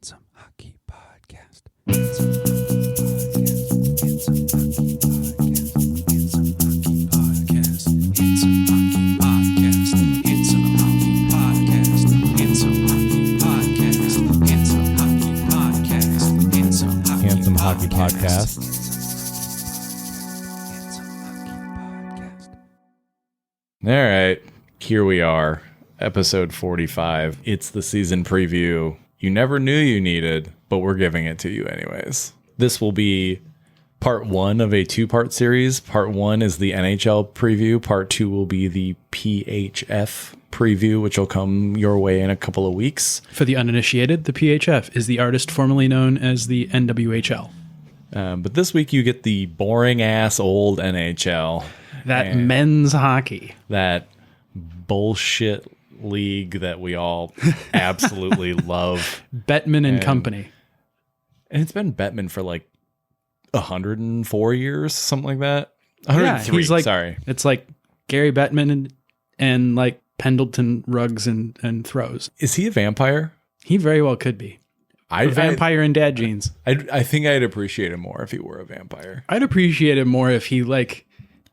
It's a hockey podcast. It's a hockey podcast. It's a hockey podcast. It's a hockey podcast. It's a hockey podcast. It's a hockey podcast. It's a hockey podcast. Handsome Hockey Podcast. It's a hockey podcast. All right, here we are, episode 45. It's the season preview you never knew you needed, but we're giving it to you anyways. This will be part one of a two-part series. Part one is the NHL preview. Part two will be the PHF preview, which will come your way in a couple of weeks. For the uninitiated, the PHF is the artist formerly known as the NWHL. But this week you get the boring-ass old NHL. That men's hockey. That bullshit league that we all absolutely love. Bettman and Company. And it's been Bettman for like 104 years, something like that. 103, he's like, sorry. It's like Gary Bettman and like Pendleton rugs and throws. Is he a vampire? He very well could be. A vampire in dad jeans. I think I'd appreciate him more if he were a vampire. I'd appreciate it more if he like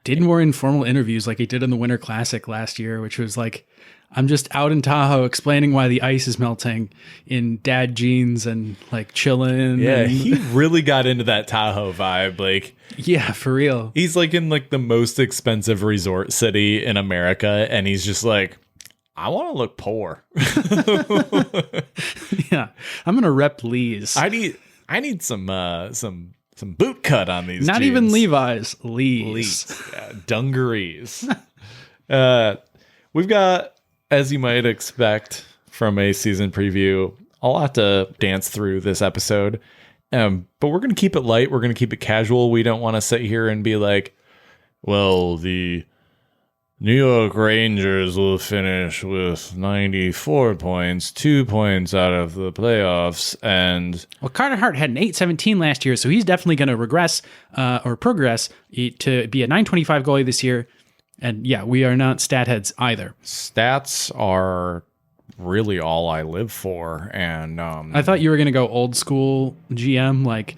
did more informal interviews like he did in the Winter Classic last year, which was like, I'm just out in Tahoe explaining why the ice is melting in dad jeans and like chilling. Yeah, and, he really got into that Tahoe vibe. Like, yeah, for real. he's like in like the most expensive resort city in America, and he's just like, I want to look poor. Yeah, I'm gonna rep Lee's. I need some boot cut on these. Not jeans. even Levi's, Lee's. Yeah, dungarees. We've got, as you might expect from a season preview, a lot to dance through this episode. But we're going to keep it light. We're going to keep it casual. We don't want to sit here and be like, well, the New York Rangers will finish with 94 points, 2 points out of the playoffs. And Well, Carter Hart had an 8.17 last year, so he's definitely going to regress or progress to be a 9.25 goalie this year. And yeah, we are not stat heads either. stats are really all I live for. And I thought you were going to go old school GM, like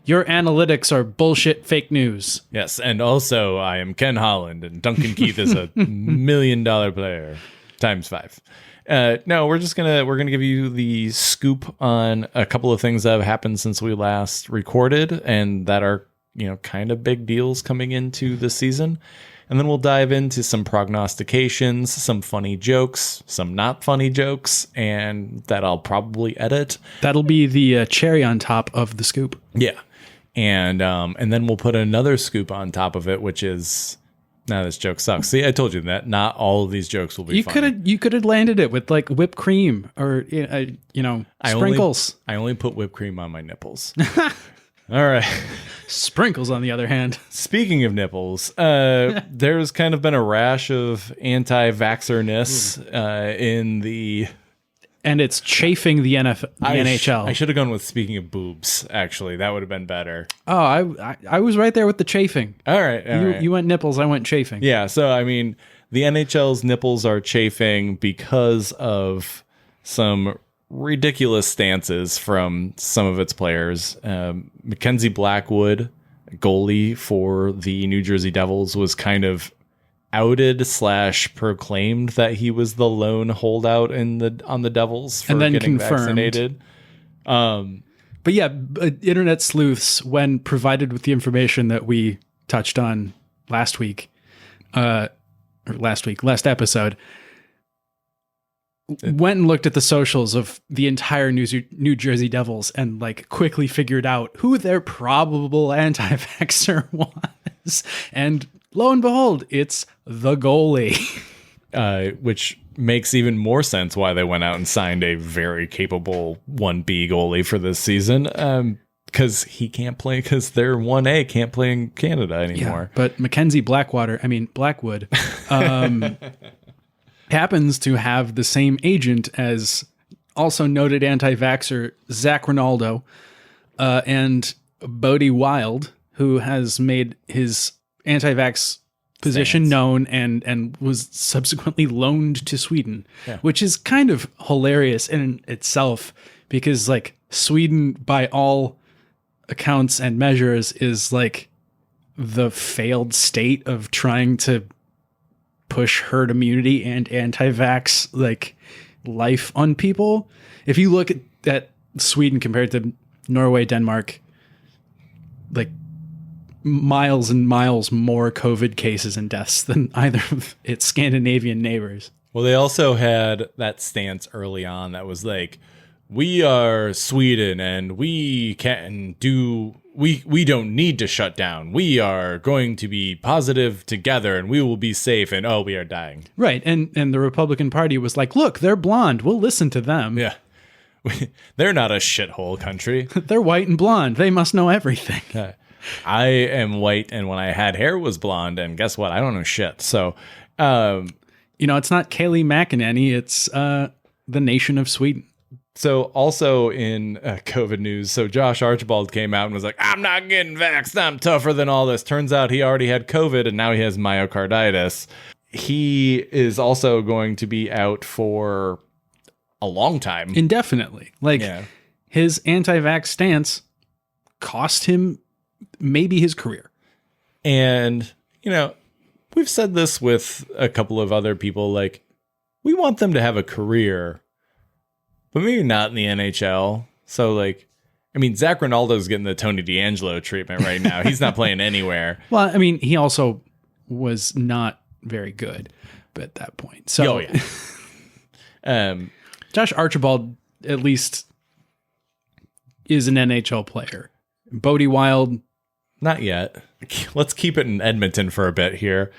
your analytics are bullshit fake news. yes, and also I am Ken Holland, and Duncan Keith is a $1 million player times 5. No, we're gonna give you the scoop on a couple of things that have happened since we last recorded, and that are kind of big deals coming into the season. And then we'll dive into some prognostications, some funny jokes, some not funny jokes, and that I'll probably edit. That'll be the cherry on top of the scoop. Yeah. And then we'll put another scoop on top of it, which is, this joke sucks. See, I told you that not all of these jokes will be funny. You could have landed it with like whipped cream or sprinkles. I only put whipped cream on my nipples. All right. Sprinkles, on the other hand. Speaking of nipples, there's kind of been a rash of anti-vaxxerness in the... And it's chafing the NHL. I should have gone with speaking of boobs, actually. That would have been better. Oh, I was right there with the chafing. All right. You went nipples, I went chafing. Yeah, so, I mean, the NHL's nipples are chafing because of some ridiculous stances from some of its players. Mackenzie Blackwood, goalie for the New Jersey Devils, was kind of outed / proclaimed that he was the lone holdout on the Devils for and then getting confirmed. vaccinated. But yeah, internet sleuths, when provided with the information that we touched on last episode, went and looked at the socials of the entire New Jersey Devils and like quickly figured out who their probable anti-vaxxer was. And lo and behold, it's the goalie. Which makes even more sense why they went out and signed a very capable 1B goalie for this season. Because he can't play, because their 1A can't play in Canada anymore. Yeah, but Mackenzie Blackwood, happens to have the same agent as also noted anti-vaxxer Zach Ronaldo and Bodie Wild, who has made his anti-vax position known and was subsequently loaned to Sweden, which is kind of hilarious in itself because like Sweden, by all accounts and measures, is like the failed state of trying to push herd immunity and anti-vax like life on people. If you look at Sweden compared to Norway, Denmark, like miles and miles more COVID cases and deaths than either of its Scandinavian neighbors. Well, they also had that stance early on that was like, we are Sweden and we can do, we don't need to shut down. We are going to be positive together and we will be safe. And oh, we are dying. Right. And the Republican Party was like, look, they're blonde. We'll listen to them. Yeah. They're not a shithole country. They're white and blonde. They must know everything. I am white, and when I had hair was blonde, and guess what? I don't know shit. So, it's not Kayleigh McEnany. It's the nation of Sweden. So also in COVID news, so Josh Archibald came out and was like, I'm not getting vaxxed. I'm tougher than all this. Turns out he already had COVID, and now he has myocarditis. He is also going to be out for a long time. Indefinitely. Like, his anti-vax stance cost him maybe his career. And, we've said this with a couple of other people, like, we want them to have a career, but maybe not in the NHL. So, like, I mean, Zach Ronaldo's getting the Tony DeAngelo treatment right now. He's not playing anywhere. Well, I mean, he also was not very good at that point. So, Josh Archibald at least is an NHL player. Bodie Wild, not yet. Let's keep it in Edmonton for a bit here.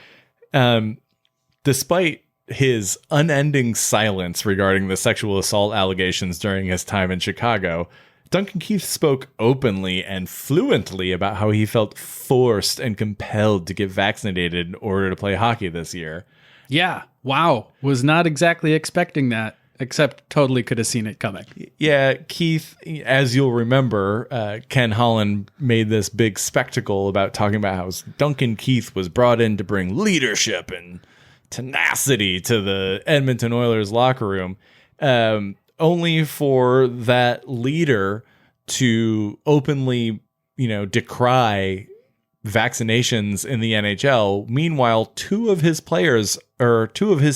Despite his unending silence regarding the sexual assault allegations during his time in Chicago, Duncan Keith spoke openly and fluently about how he felt forced and compelled to get vaccinated in order to play hockey this year. Yeah. Wow. Was not exactly expecting that, except totally could have seen it coming. Yeah, Keith, as you'll remember, Ken Holland made this big spectacle about talking about how Duncan Keith was brought in to bring leadership and tenacity to the Edmonton Oilers locker room, only for that leader to openly, decry vaccinations in the NHL. Meanwhile, two of his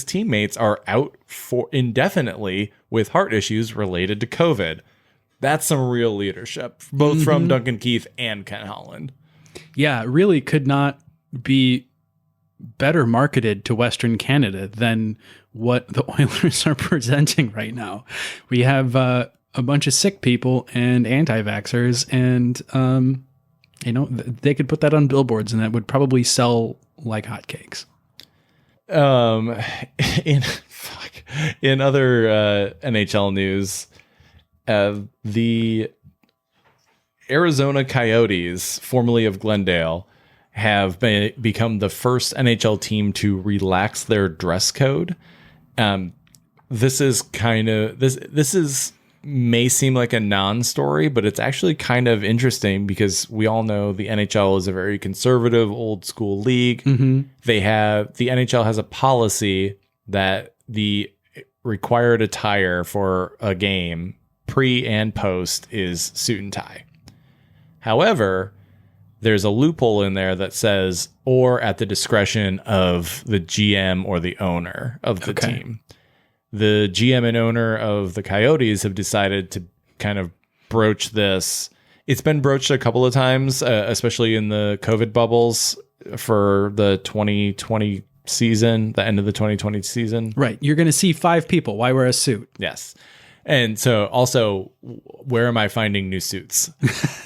teammates are out for indefinitely with heart issues related to COVID. That's some real leadership, both from Duncan Keith and Ken Holland. Yeah, it really could not be better marketed to Western Canada than what the Oilers are presenting right now. We have a bunch of sick people and anti-vaxxers, and they could put that on billboards and that would probably sell like hotcakes. In other NHL news, the Arizona Coyotes, formerly of Glendale, have become the first NHL team to relax their dress code. This may seem like a non-story, but it's actually kind of interesting because we all know the NHL is a very conservative, old school league. Mm-hmm. The NHL has a policy that the required attire for a game, pre and post, is suit and tie. However, there's a loophole in there that says, or at the discretion of the GM or the owner of the team. The GM and owner of the Coyotes have decided to kind of broach this. It's been broached a couple of times, especially in the COVID bubbles for the 2020 season, the end of the 2020 season. Right. You're going to see 5 people. Why wear a suit? Yes. And so also, where am I finding new suits?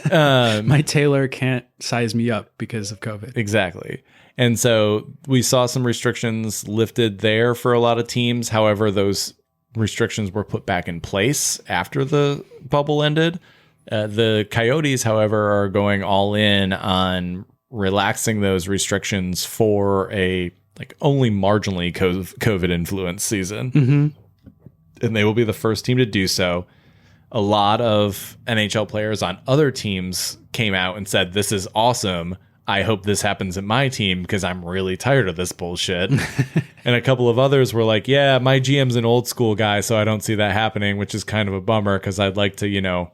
My tailor can't size me up because of COVID. Exactly. And so we saw some restrictions lifted there for a lot of teams. However, those restrictions were put back in place after the bubble ended. The Coyotes, however, are going all in on relaxing those restrictions for a only marginally COVID influenced season. Mm-hmm. And they will be the first team to do so. A lot of NHL players on other teams came out and said, this is awesome. I hope this happens at my team because I'm really tired of this bullshit. And a couple of others were like, yeah, my GM's an old school guy, so I don't see that happening, which is kind of a bummer because I'd like to,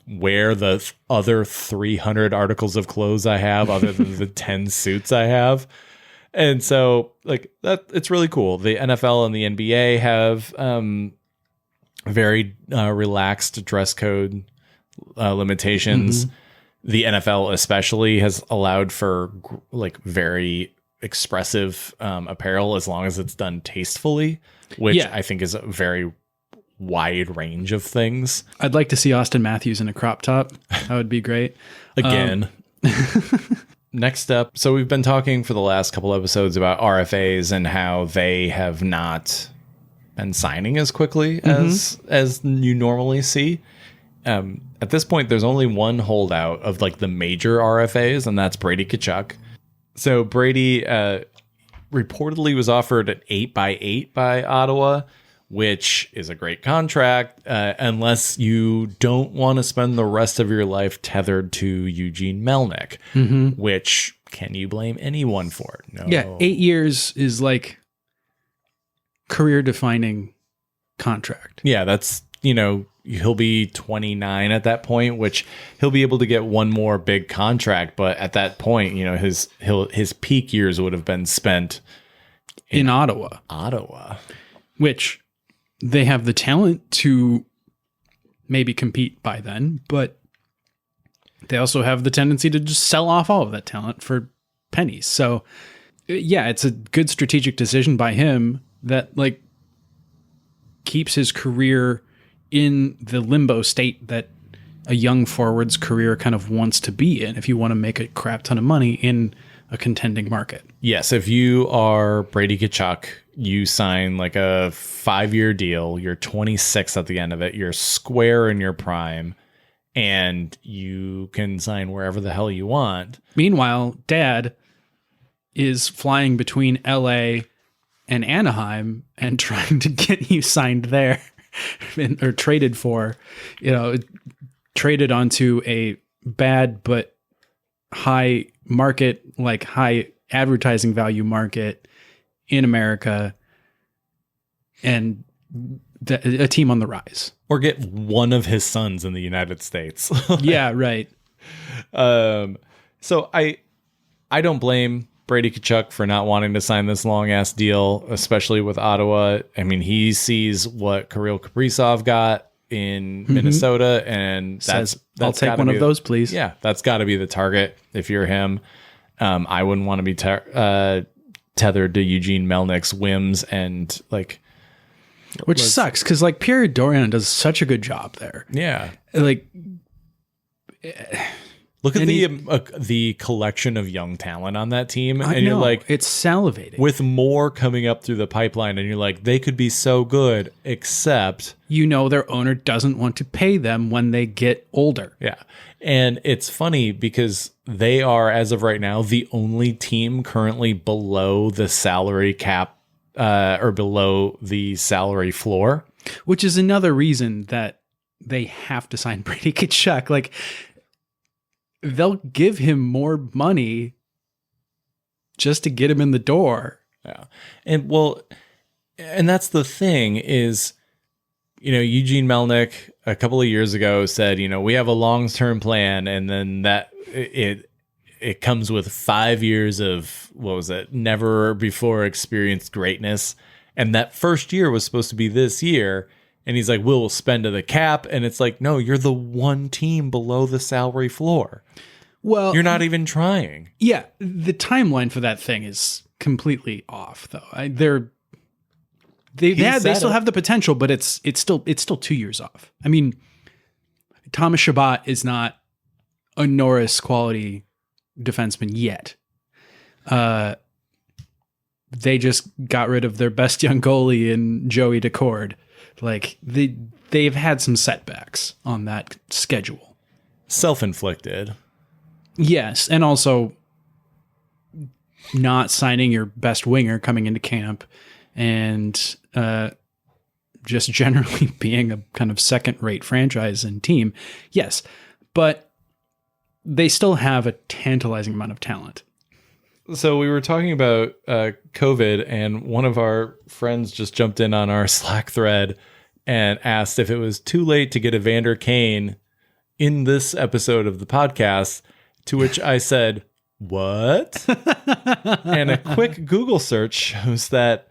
wear the other 300 articles of clothes I have other than the 10 suits I have. And so like that, it's really cool. The NFL and the NBA have very relaxed dress code limitations. Mm-hmm. The NFL especially has allowed for like very expressive apparel as long as it's done tastefully, which I think is a very wide range of things. I'd like to see Austin Matthews in a crop top. That would be great. Again. Next up, so we've been talking for the last couple episodes about RFAs and how they have not been signing as quickly as you normally see. At this point, there's only one holdout of like the major RFAs, and that's Brady Tkachuk. So Brady reportedly was offered an 8x8 by Ottawa, which is a great contract, unless you don't want to spend the rest of your life tethered to Eugene Melnyk, which can you blame anyone for? No. Yeah, 8 years is like career-defining contract. Yeah, that's, he'll be 29 at that point, which he'll be able to get one more big contract. But at that point, his peak years would have been spent in Ottawa. Which they have the talent to maybe compete by then, but they also have the tendency to just sell off all of that talent for pennies. So yeah, it's a good strategic decision by him that like keeps his career in the limbo state that a young forward's career kind of wants to be in if you want to make a crap ton of money in a contending market. Yes, if you are Brady Tkachuk, you sign like a 5-year deal, you're 26 at the end of it, you're square in your prime, and you can sign wherever the hell you want. Meanwhile, Dad is flying between LA and Anaheim and trying to get you signed there or traded for, traded onto a bad but high market, like high advertising value market in America, and a team on the rise. Or get one of his sons in the United States. Yeah, right. So I don't blame Brady Tkachuk for not wanting to sign this long ass deal, especially with Ottawa. I mean, he sees what Kirill Kaprizov got in Minnesota, and that's I'll take one of those, please. Yeah, that's got to be the target if you're him. I wouldn't want to be tethered to Eugene Melnyk's whims and like, which sucks because like Pierre Dorion does such a good job there. Yeah, like. Look at the collection of young talent on that team, and you're like, it's salivating. With more coming up through the pipeline, and you're like, they could be so good, except their owner doesn't want to pay them when they get older. Yeah, and it's funny because they are, as of right now, the only team currently below the salary cap or below the salary floor, which is another reason that they have to sign Brady Tkachuk. Like, they'll give him more money just to get him in the door. Yeah. And that's the thing is, Eugene Melnyk a couple of years ago said, we have a long-term plan. And then that it comes with 5 years of, never before experienced greatness. And that first year was supposed to be this year. And he's like, we'll spend to the cap. And it's like, no, you're the one team below the salary floor. Well, you're not even trying. Yeah. The timeline for that thing is completely off, though. They still have the potential, but it's still 2 years off. I mean, Thomas Chabot is not a Norris quality defenseman yet. They just got rid of their best young goalie in Joey Decord. Like they've had some setbacks on that schedule. Self-inflicted. Yes. And also not signing your best winger coming into camp and just generally being a kind of second-rate franchise and team. Yes. But they still have a tantalizing amount of talent. So we were talking about COVID, and one of our friends just jumped in on our Slack thread and asked if it was too late to get Evander Kane in this episode of the podcast, to which I said, what? And a quick Google search shows that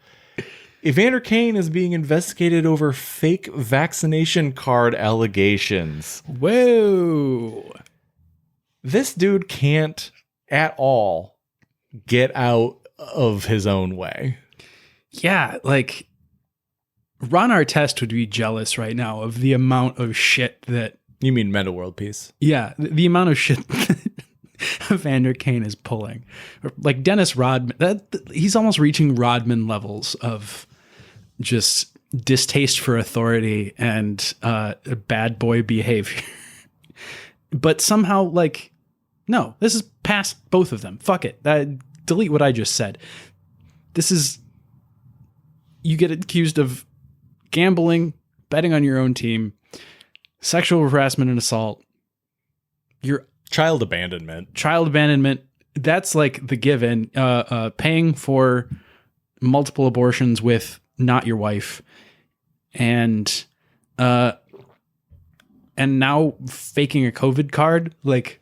Evander Kane is being investigated over fake vaccination card allegations. Whoa. This dude can't at all get out of his own way. Yeah, like Ron Artest would be jealous right now of the amount of shit that... You mean Meta World Peace? Yeah, the amount of shit that Evander Kane is pulling. Like Dennis Rodman, he's almost reaching Rodman levels of just distaste for authority and bad boy behavior. But somehow, like, no, this is past both of them. Fuck it. Delete what I just said. This is... You get accused of gambling, betting on your own team, sexual harassment and assault. You're Child abandonment. That's like the given. Paying for multiple abortions with not your wife. And now faking a COVID card. Like,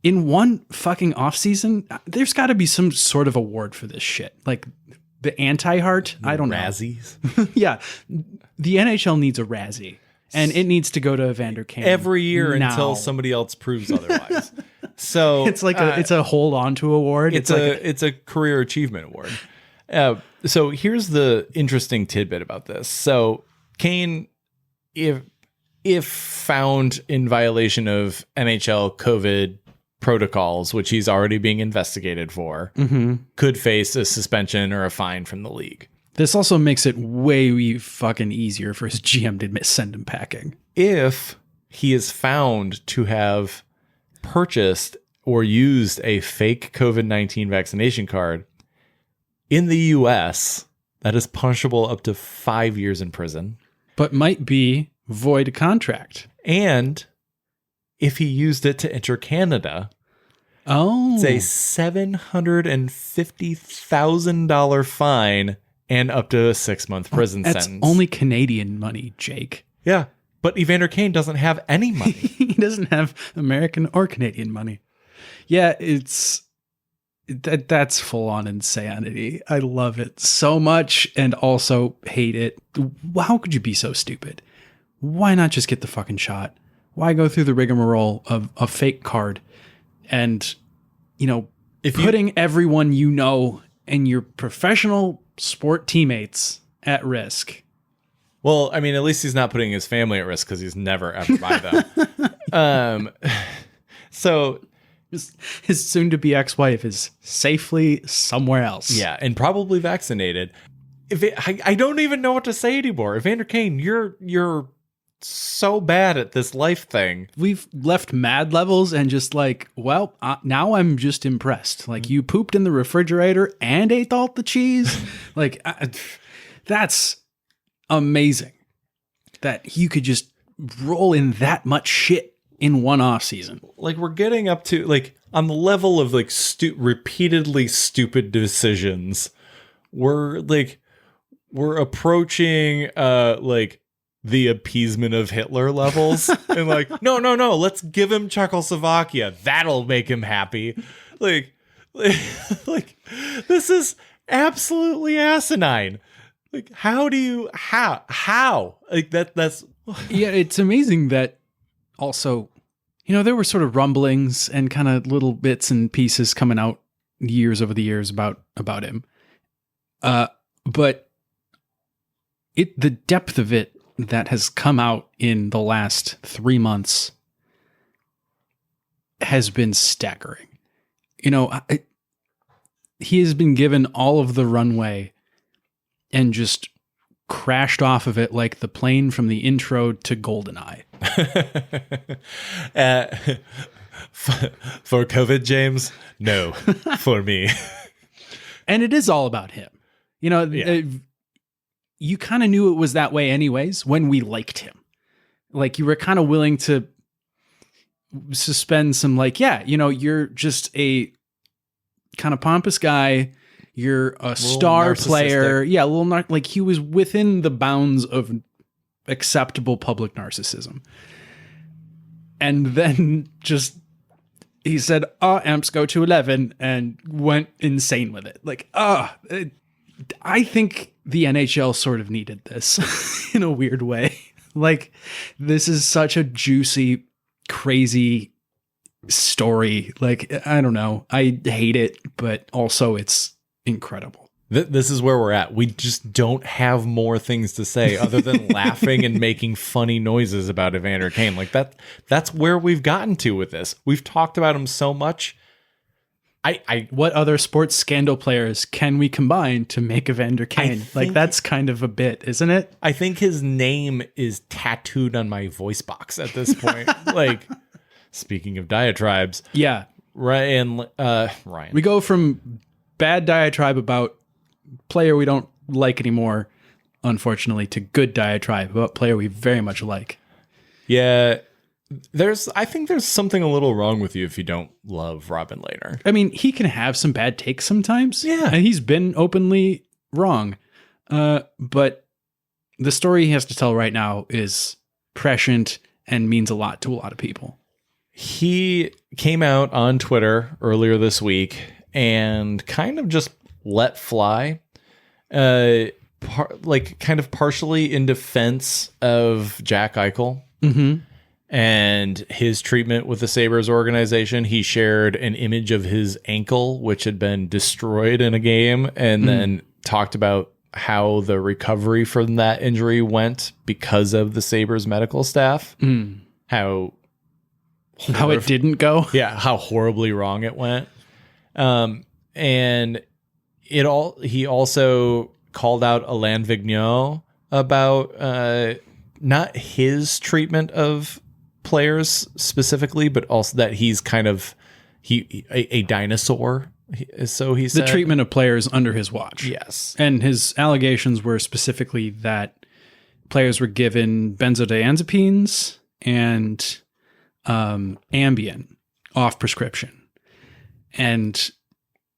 in one fucking off season, there's got to be some sort of award for this shit. Like the anti-heart. I don't know. Razzies. Yeah. The NHL needs a Razzie. And it needs to go to Evander Kane Every year now. until somebody else proves otherwise. So It's like it's a hold on to award. It's a career achievement award. So here's the interesting tidbit about this. So Kane, if found in violation of NHL COVID protocols, which he's already being investigated for, could face a suspension or a fine from the league. This also makes it way fucking easier for his GM to send him packing. If he is found to have purchased or used a fake COVID-19 vaccination card in the US, that is punishable up to 5 years in prison. But might be void contract. And if he used it to enter Canada, it's a $750,000 fine and up to a 6-month prison That's sentence. only Canadian money, Jake. Yeah, but Evander Kane doesn't have any money. He doesn't have American or Canadian money. Yeah, that's full on insanity. I love it so much and also hate it. How could you be so stupid? Why not just get the fucking shot? Why go through the rigmarole of a fake card and, putting everyone you know and your professional sport teammates at risk? Well, I mean, at least he's not putting his family at risk because he's never ever by them. So his soon-to-be ex-wife is safely somewhere else. yeah, and probably vaccinated. I don't even know what to say anymore. Evander Kane, you're so bad at this life thing. We've left mad levels and just like, well, now I'm just impressed. Like, you pooped in the refrigerator and ate all the cheese. Like, that's amazing that you could just roll in that much shit in one off season. Like, we're getting up to, like, on the level of like repeatedly stupid decisions, we're approaching like the appeasement of Hitler levels. And like, no, let's give him Czechoslovakia. That'll make him happy. Like this is absolutely asinine. Like, how like that's Yeah, it's amazing that also, there were sort of rumblings and kind of little bits and pieces coming out over the years about him. But the depth of it that has come out in the last 3 months has been staggering. He has been given all of the runway and just crashed off of it like the plane from the intro to GoldenEye. For COVID, James? No, for me. And it is all about him. You kind of knew it was that way anyways when we liked him. Like, you were kind of willing to suspend some like, yeah, you're just a kind of pompous guy. You're a star player. Yeah, a little like he was within the bounds of acceptable public narcissism. And then just he said, amps go to 11 and went insane with it. Like, I think the NHL sort of needed this in a weird way. Like, this is such a juicy, crazy story. Like, I don't know. I hate it, but also it's incredible. This is where we're at. We just don't have more things to say other than laughing and making funny noises about Evander Kane. Like that's where we've gotten to with this. We've talked about him so much. What other sports scandal players can we combine to make Evander Kane? Like, that's kind of a bit, isn't it? I think his name is tattooed on my voice box at this point. Like, speaking of diatribes. Yeah. Ryan. We go from bad diatribe about player we don't like anymore, unfortunately, to good diatribe about player we very much like. Yeah. I think there's something a little wrong with you if you don't love Robin Lehner. I mean, he can have some bad takes sometimes. Yeah. And he's been openly wrong. But the story he has to tell right now is prescient and means a lot to a lot of people. He came out on Twitter earlier this week and kind of just let fly, kind of partially in defense of Jack Eichel. Mm-hmm. And his treatment with the Sabres organization. He shared an image of his ankle, which had been destroyed in a game, and then talked about how the recovery from that injury went because of the Sabres medical staff. How it didn't go. Yeah, how horribly wrong it went. And he also called out Alain Vigneault about not his treatment of players specifically, but also that he's kind of a dinosaur. So he said the treatment of players under his watch. Yes, and his allegations were specifically that players were given benzodiazepines and Ambien off prescription, and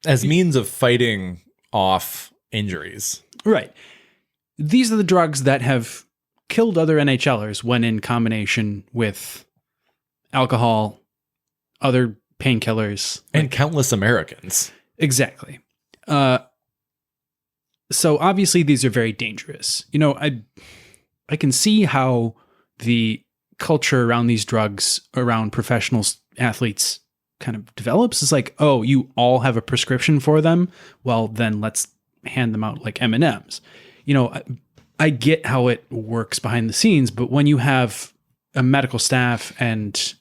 as means of fighting off injuries. Right. These are the drugs that have killed other NHLers when in combination with alcohol, other painkillers, and countless Americans. Exactly. So obviously these are very dangerous. I can see how the culture around these drugs, around professional athletes, kind of develops. It's like, oh, you all have a prescription for them. Well, then let's hand them out like M&Ms. I get how it works behind the scenes, but when you have a medical staff and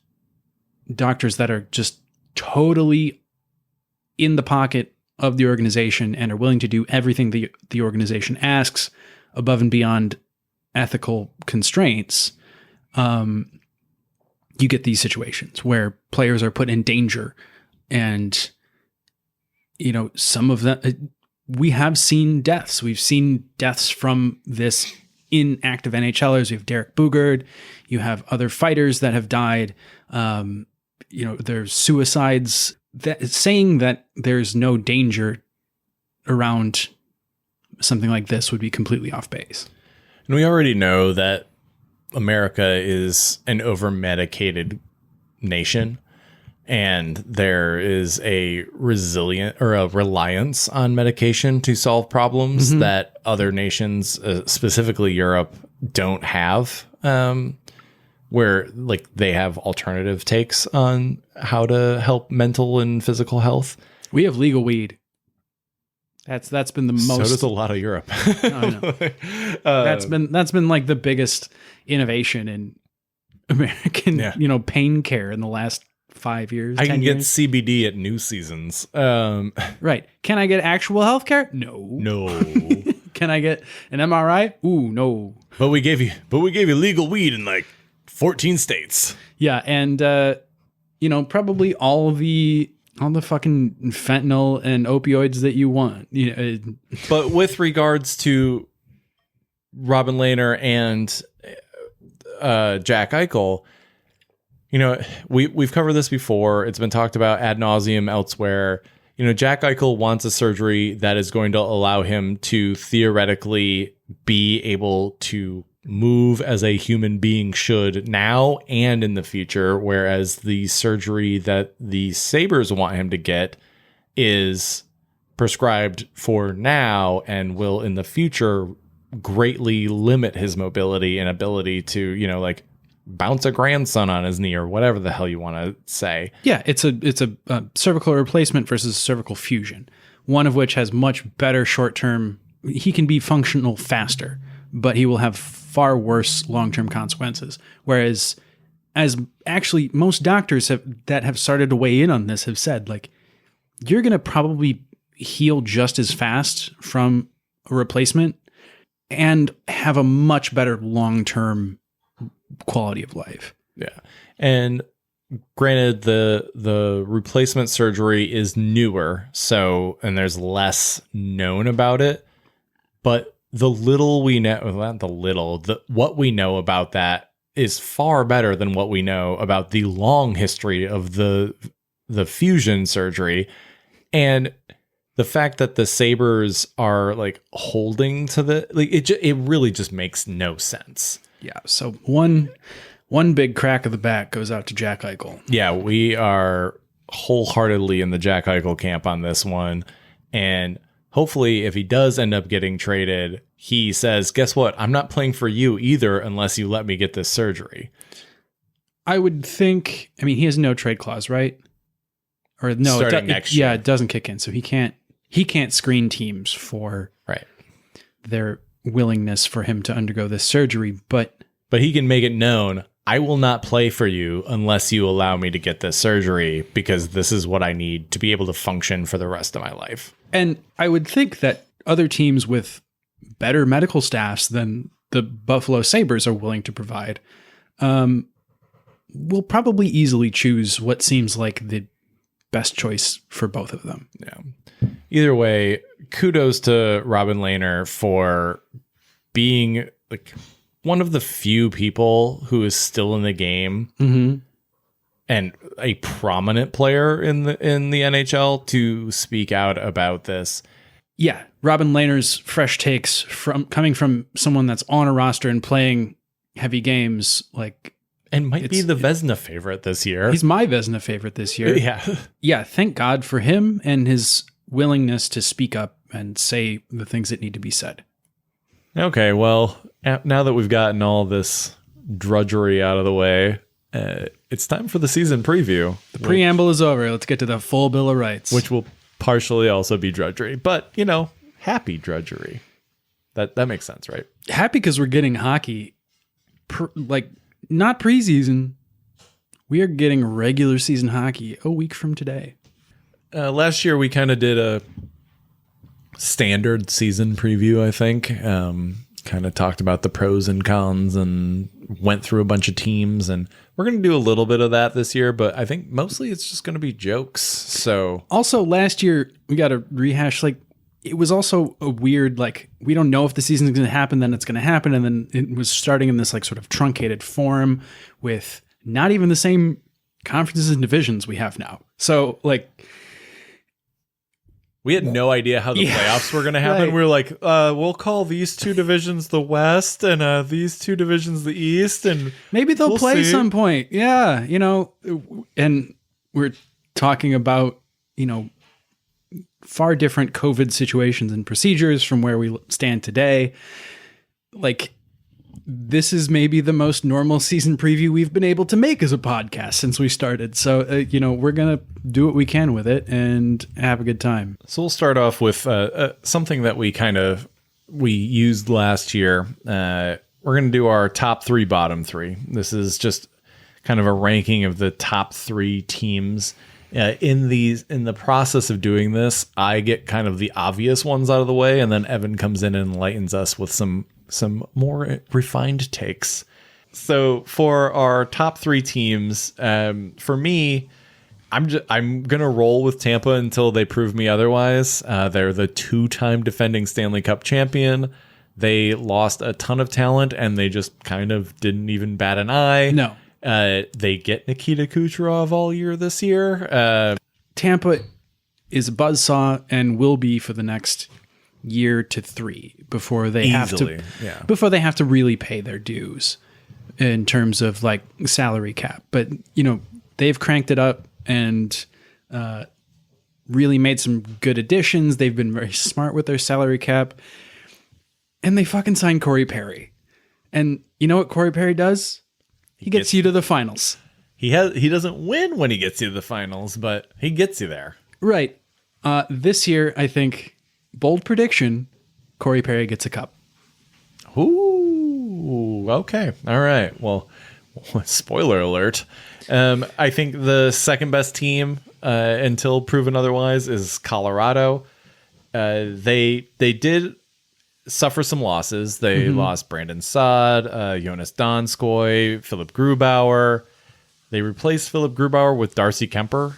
doctors that are just totally in the pocket of the organization and are willing to do everything the organization asks above and beyond ethical constraints, you get these situations where players are put in danger. And, some of them, we have seen deaths. We've seen deaths from this in active NHLers. You have Derek Bugard. You have other fighters that have died. There's suicides. Saying that there's no danger around something like this would be completely off base. And we already know that America is an over-medicated nation. And there is a reliance on medication to solve problems that other nations, specifically Europe, don't have, where like they have alternative takes on how to help mental and physical health. We have legal weed. That's been the most. So does a lot of Europe. I know. That's been like the biggest innovation in American, pain care in the last 5 years. I can get years. CBD at New Seasons. Right. Can I get actual healthcare? No. Can I get an MRI? Ooh, no. But we gave you legal weed in like 14 states. Yeah, and probably all the fucking fentanyl and opioids that you want. But with regards to Robin Lehner and Jack Eichel, We've covered this before. It's been talked about ad nauseum elsewhere. Jack Eichel wants a surgery that is going to allow him to theoretically be able to move as a human being should now and in the future, whereas the surgery that the Sabres want him to get is prescribed for now and will in the future greatly limit his mobility and ability to, bounce a grandson on his knee or whatever the hell you want to say. Yeah, it's a cervical replacement versus cervical fusion, one of which has much better short-term. He can be functional faster, but he will have far worse long-term consequences. Whereas, as actually most doctors that have started to weigh in on this have said, like, you're going to probably heal just as fast from a replacement and have a much better long-term quality of life. Yeah. And granted, the replacement surgery is newer, and there's less known about it, but the little we know, not the little, what we know about that is far better than what we know about the long history of the fusion surgery. And the fact that the Sabres are like holding to it really just makes no sense. Yeah. So one big crack of the back goes out to Jack Eichel. Yeah, we are wholeheartedly in the Jack Eichel camp on this one. And hopefully if he does end up getting traded, he says, guess what? I'm not playing for you either unless you let me get this surgery. I would think, he has no trade clause, right? Or no, starting next year. Yeah, it doesn't kick in. So he can't screen teams for their willingness for him to undergo this surgery, but he can make it known, I will not play for you unless you allow me to get this surgery, because this is what I need to be able to function for the rest of my life. And I would think that other teams with better medical staffs than the Buffalo Sabres are willing to provide will probably easily choose what seems like the best choice for both of them. Yeah. Either way, kudos to Robin Lehner for being like one of the few people who is still in the game and a prominent player in the NHL to speak out about this. Yeah, Robin Lehner's fresh takes coming from someone that's on a roster and playing heavy games, and might be the Vezina favorite this year. He's my Vezina favorite this year. Yeah. Yeah, thank God for him and his willingness to speak up and say the things that need to be said. Okay, well, now that we've gotten all this drudgery out of the way, it's time for the season preview. The preamble is over. Let's get to the full Bill of Rights. Which will partially also be drudgery, but, happy drudgery. That makes sense, right? Happy because we're getting hockey, not preseason. We are getting regular season hockey a week from today. Last year, we kind of did a standard season preview, I think. Kind of talked about the pros and cons and went through a bunch of teams. And we're going to do a little bit of that this year, but I think mostly it's just going to be jokes. So also last year, we got to rehash, it was also a weird, we don't know if the season's going to happen, then it's going to happen. And then it was starting in this sort of truncated form with not even the same conferences and divisions we have now. So we had no idea how the playoffs were going to happen. Right. We were like, we'll call these two divisions the West and these two divisions the East. And maybe they'll play some point. Yeah. And we're talking about, far different COVID situations and procedures from where we stand today. This is maybe the most normal season preview we've been able to make as a podcast since we started. So, we're going to do what we can with it and have a good time. So we'll start off with something that we used last year. We're going to do our top three, bottom three. This is just kind of a ranking of the top three teams. In the process of doing this, I get kind of the obvious ones out of the way, and then Evan comes in and enlightens us with some more refined takes. So for our top three teams, for me, I'm gonna roll with Tampa until they prove me otherwise. They're the 2-time defending Stanley Cup champion. They lost a ton of talent, and they just kind of didn't even bat an eye. No. They get Nikita Kucherov all year this year. Tampa is a buzzsaw and will be for the next year to 3 before they Easily, have to really pay their dues in terms of like salary cap. But they've cranked it up and really made some good additions. They've been very smart with their salary cap, and they fucking signed Corey Perry. And you know what Corey Perry does? He gets you to the finals. He doesn't win when he gets you to the finals, but he gets you there. Right. This year, I think, bold prediction, Corey Perry gets a cup. Ooh, okay. All right. Well, spoiler alert. I think the second best team, until proven otherwise, is Colorado. They did suffer some losses. They lost Brandon Saad, Jonas Donskoy, Philip Grubauer. They replaced Philip Grubauer with Darcy Kemper.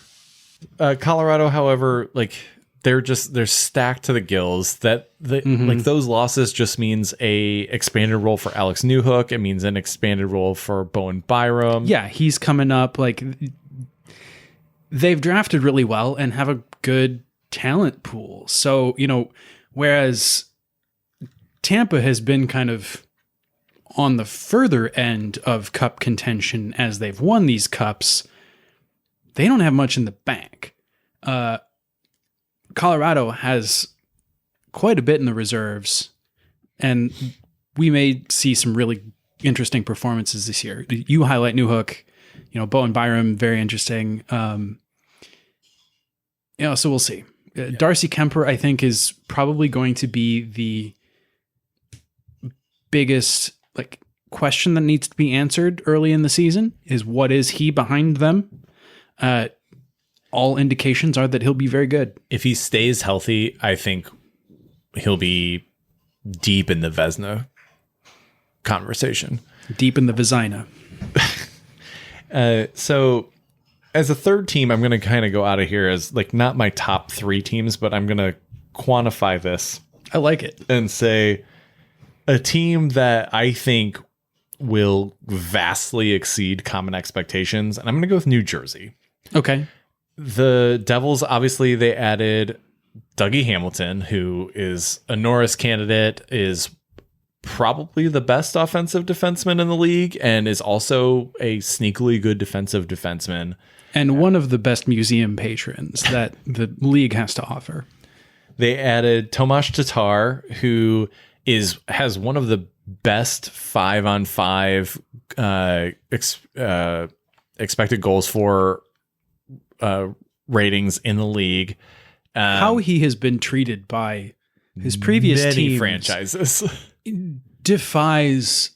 Colorado, however, like they're stacked to the gills. That like those losses just means a expanded role for Alex Newhook. It means an expanded role for Bowen Byram. Yeah, he's coming up. Like they've drafted really well and have a good talent pool. So whereas Tampa has been kind of on the further end of cup contention as they've won these cups, they don't have much in the bank. Colorado has quite a bit in the reserves, and we may see some really interesting performances this year. You highlight Newhook, Bowen Byram, very interesting. So we'll see. Darcy Kemper, I think, is probably going to be the biggest question that needs to be answered early in the season is what is he behind them? All indications are that he'll be very good. If he stays healthy, I think he'll be deep in the Vezina conversation. Deep in the Vezina. So as a third team, I'm going to kind of go out of here as not my top 3 teams, but I'm going to quantify this. I like it. And say a team that I think will vastly exceed common expectations. And I'm going to go with New Jersey. Okay. The Devils, obviously, they added Dougie Hamilton, who is a Norris candidate, is probably the best offensive defenseman in the league, and is also a sneakily good defensive defenseman. And one of the best museum patrons that the league has to offer. They added Tomas Tatar, who has one of the best 5-on-5 expected goals for ratings in the league. How he has been treated by his previous teams franchises defies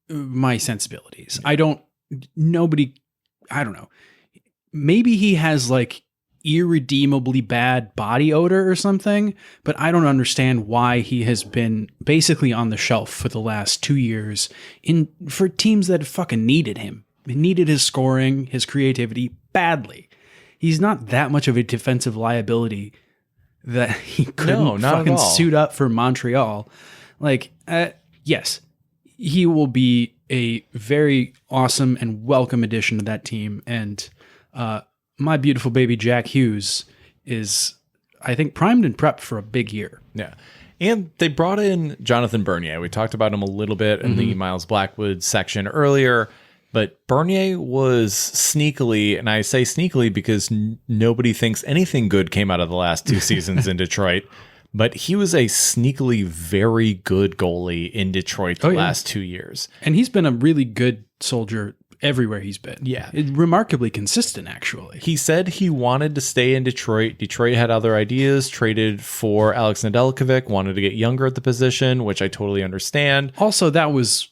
my sensibilities. I don't know. Maybe he has irredeemably bad body odor or something, but I don't understand why he has been basically on the shelf for the last 2 years for teams that fucking needed him. They needed his scoring, his creativity badly. He's not that much of a defensive liability that he couldn't fucking suit up for Montreal. Yes, he will be a very awesome and welcome addition to that team. And my beautiful baby Jack Hughes is, I think, primed and prepped for a big year. Yeah. And they brought in Jonathan Bernier. We talked about him a little bit in the Miles Blackwood section earlier, but Bernier was sneakily, and I say sneakily because nobody thinks anything good came out of the last 2 seasons in Detroit, but he was a sneakily very good goalie in Detroit the last 2 years. And he's been a really good soldier everywhere he's been. Yeah. Remarkably consistent, actually. He said he wanted to stay in Detroit. Detroit had other ideas, traded for Alex Nedeljkovic, wanted to get younger at the position, which I totally understand. Also, that was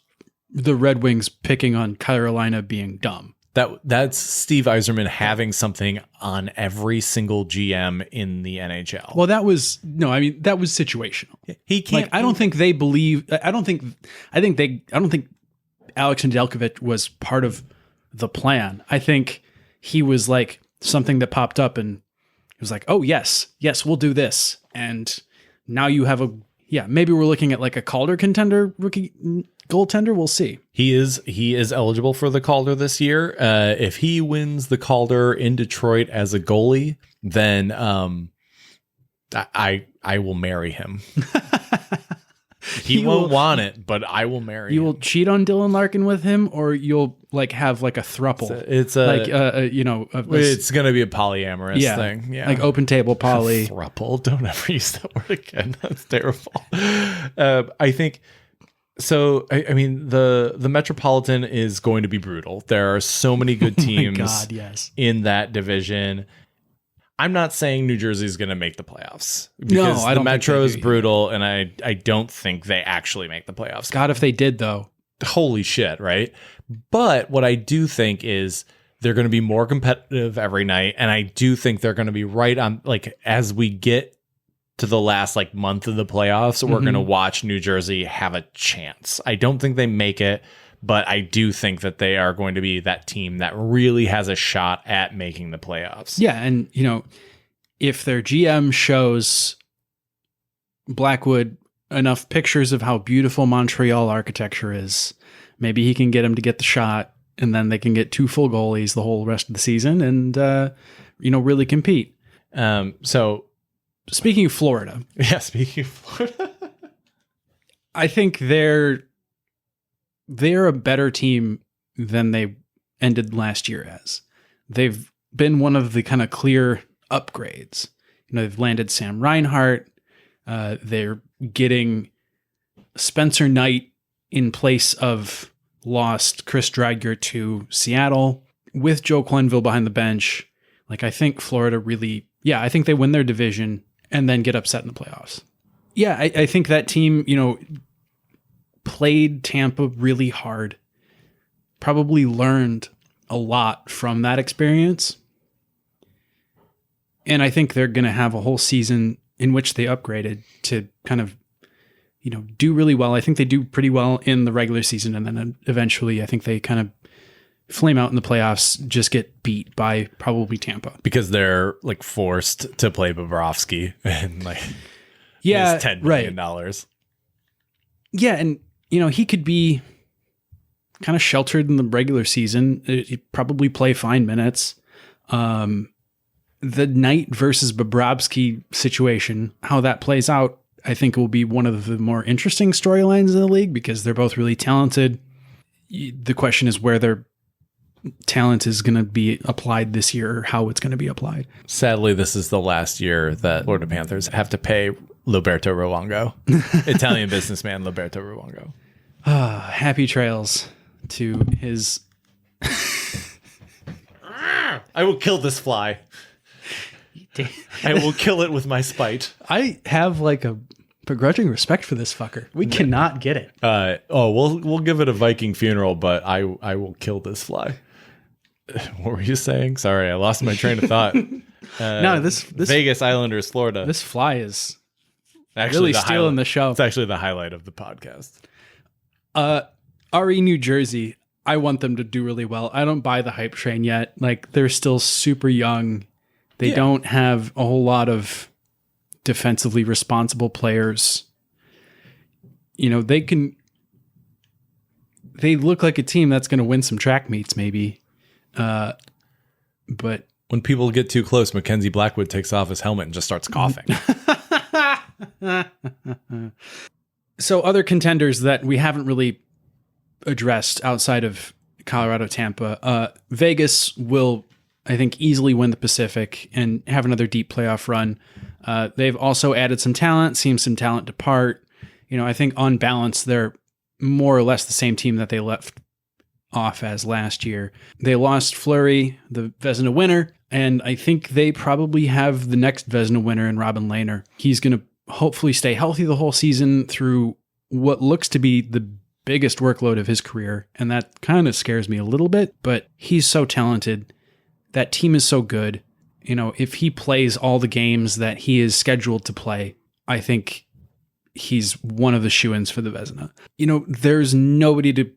the Red Wings picking on Carolina being dumb. That's Steve Yzerman having something on every single GM in the NHL. Well, that was situational. He can't. I don't think they believe. I don't think Alex Nedeljkovic was part of the plan. I think he was something that popped up and he was like, oh, yes, we'll do this. And now you have Yeah, maybe we're looking at like a Calder contender rookie goaltender. We'll see. He is eligible for the Calder this year. If he wins the Calder in Detroit as a goalie, then I will marry him. He won't want it, but I will marry him. You will cheat on Dylan Larkin with him, or you'll like have like a thruple. It's going to be a polyamorous thing. Yeah, like open table poly. Thruple. Don't ever use that word again. That's terrible. I think so. I mean, the Metropolitan is going to be brutal. There are so many good teams in that division. I'm not saying New Jersey is going to make the playoffs because the Metro is brutal, and I don't think they actually make the playoffs. God, if they did, though. Holy shit, right? But what I do think is they're going to be more competitive every night, and I do think they're going to be right on, like, as we get to the last, like, month of the playoffs, we're going to watch New Jersey have a chance. I don't think they make it, but I do think that they are going to be that team that really has a shot at making the playoffs. Yeah, and, you know, if their GM shows Blackwood enough pictures of how beautiful Montreal architecture is, maybe he can get him to get the shot, and then they can get 2 full goalies the whole rest of the season and, really compete. So speaking of Florida. Yeah, speaking of Florida. I think they're a better team than they ended last year as. They've been one of the kind of clear upgrades. You know, they've landed Sam Reinhart. They're getting Spencer Knight in place of lost Chris Driedger to Seattle with Joe Quenneville behind the bench. Like, I think Florida really, I think they win their division and then get upset in the playoffs. Yeah, I think that team, played Tampa really hard, probably learned a lot from that experience. And I think they're going to have a whole season in which they upgraded to kind of, do really well. I think they do pretty well in the regular season. And then eventually I think they kind of flame out in the playoffs, just get beat by probably Tampa. Because they're like forced to play Bobrovsky and like, $10 million. Yeah. And, he could be kind of sheltered in the regular season. He'd probably play fine minutes. The Knight versus Bobrovsky situation, how that plays out, I think will be one of the more interesting storylines in the league because they're both really talented. The question is where their talent is going to be applied this year or how it's going to be applied. Sadly, this is the last year that Florida Panthers have to pay Roberto Luongo, Italian businessman Roberto Luongo. Happy trails to his... I will kill this fly. I will kill it with my spite. I have like a begrudging respect for this fucker. We cannot get it. We'll give it a Viking funeral, but I will kill this fly. What were you saying? Sorry, I lost my train of thought. No, this Vegas Islanders, Florida. This fly is actually really stealing the show. It's actually the highlight of the podcast. RE New Jersey, I want them to do really well. I don't buy the hype train yet. Like, they're still super young. They don't have a whole lot of defensively responsible players. They look like a team that's going to win some track meets maybe. But when people get too close, Mackenzie Blackwood takes off his helmet and just starts coughing. So other contenders that we haven't really addressed outside of Colorado, Tampa, Vegas will, I think, easily win the Pacific and have another deep playoff run. They've also added some talent, seen some talent depart. I think on balance, they're more or less the same team that they left off as last year. They lost Fleury, the Vezina winner, and I think they probably have the next Vezina winner in Robin Lehner. He's going to hopefully stay healthy the whole season through what looks to be the biggest workload of his career, and that kind of scares me a little bit, but he's so talented. That team is so good. If he plays all the games that he is scheduled to play, I think he's one of the shoo-ins for the Vezina. There's nobody to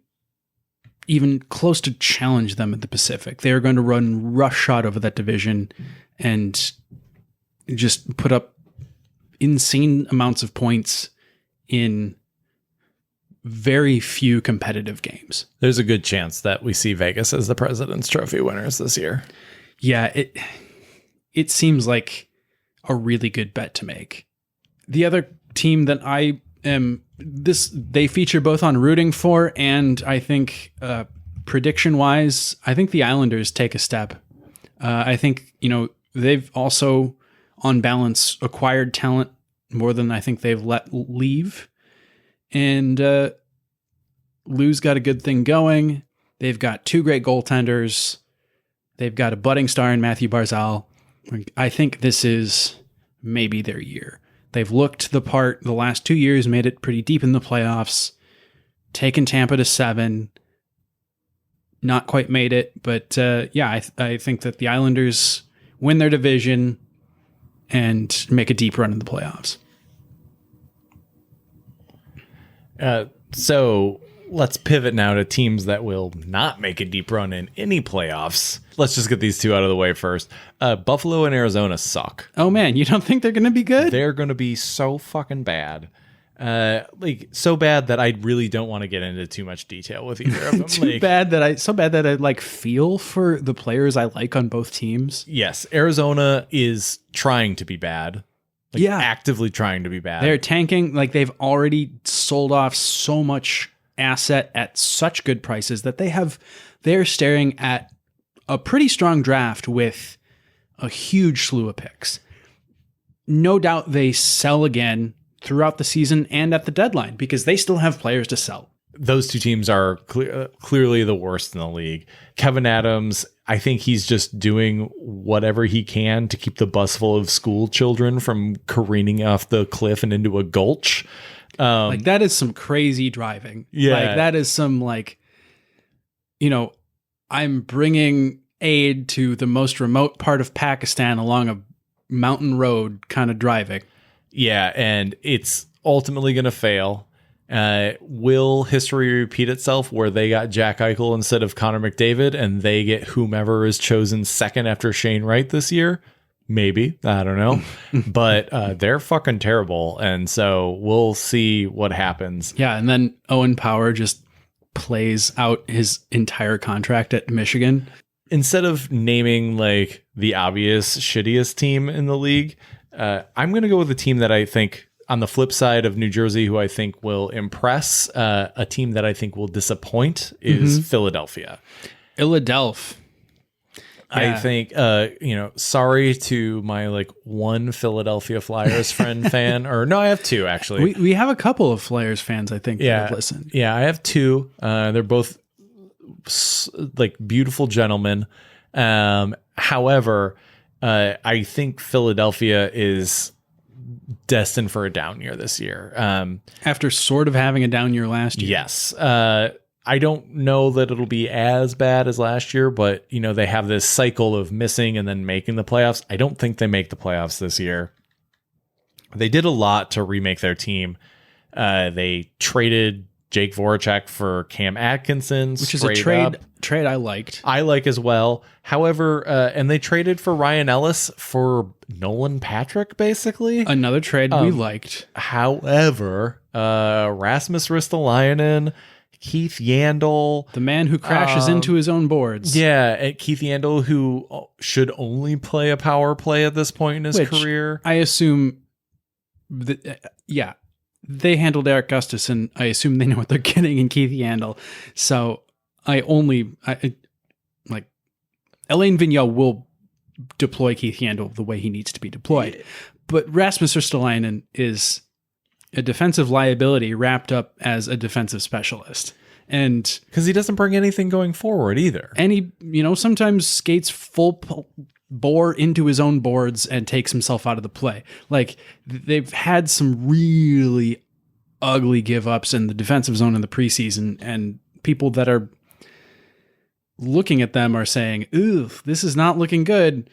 even close to challenge them at the Pacific. They are going to run roughshod over that division and just put up insane amounts of points in very few competitive games. There's a good chance that we see Vegas as the President's Trophy winners this year. Yeah, it seems like a really good bet to make. The other team that they feature both on rooting for, and I think prediction wise, I think the Islanders take a step. I think, they've also on balance acquired talent more than I think they've let leave. And Lou's got a good thing going. They've got two great goaltenders. They've got a budding star in Matthew Barzal. I think this is maybe their year. They've looked the part the last 2 years, made it pretty deep in the playoffs, taken Tampa to 7, not quite made it. But I think that the Islanders win their division and make a deep run in the playoffs. So let's pivot now to teams that will not make a deep run in any playoffs. Let's just get these two out of the way first. Buffalo and Arizona suck. Oh man, you don't think they're going to be good? They're going to be so fucking bad. So bad that I really don't want to get into too much detail with either of them. So bad that I feel for the players I like on both teams. Yes, Arizona is trying to be bad. Actively trying to be bad. They're tanking. They've already sold off so much asset at such good prices that they're staring at a pretty strong draft with a huge slew of picks. No doubt they sell again throughout the season and at the deadline because they still have players to sell. Those two teams are clearly the worst in the league. Kevin Adams, I think he's just doing whatever he can to keep the bus full of school children from careening off the cliff and into a gulch. That is some crazy driving. Yeah. That is some I'm bringing aid to the most remote part of Pakistan along a mountain road kind of driving. Yeah, and it's ultimately going to fail. Will history repeat itself where they got Jack Eichel instead of Connor McDavid and they get whomever is chosen second after Shane Wright this year? Maybe. I don't know. But they're fucking terrible. And so we'll see what happens. Yeah, and then Owen Power just plays out his entire contract at Michigan. Instead of naming the obvious shittiest team in the league, I'm going to go with a team that I think on the flip side of New Jersey, who I think will impress. A team that I think will disappoint is Philadelphia. Philadelphia. I think, sorry to my one Philadelphia Flyers friend fan, or no, I have two actually. We have a couple of Flyers fans, I think, that have listened. Yeah, I have two. They're both beautiful gentlemen. However, I think Philadelphia is destined for a down year this year. After sort of having a down year last year. Yes. I don't know that it'll be as bad as last year, but they have this cycle of missing and then making the playoffs. I don't think they make the playoffs this year. They did a lot to remake their team. They traded Jake Voracek for Cam Atkinson, which is a trade I liked. I like as well. However, and they traded for Ryan Ellis for Nolan Patrick, basically. Another trade we liked. However, Rasmus Ristolainen, Keith Yandel, the man who crashes into his own boards. Yeah, Keith Yandel, who should only play a power play at this point in his career. I assume that, they handled Eric Gustafson. I assume they know what they're getting in Keith Yandel. So Elaine Vigneault will deploy Keith Yandel the way he needs to be deployed. But Rasmus Ristolainen is a defensive liability wrapped up as a defensive specialist. And because he doesn't bring anything going forward either. And he, sometimes skates full bore into his own boards and takes himself out of the play. They've had some really ugly give ups in the defensive zone in the preseason, and people that are looking at them are saying, "Ooh, this is not looking good."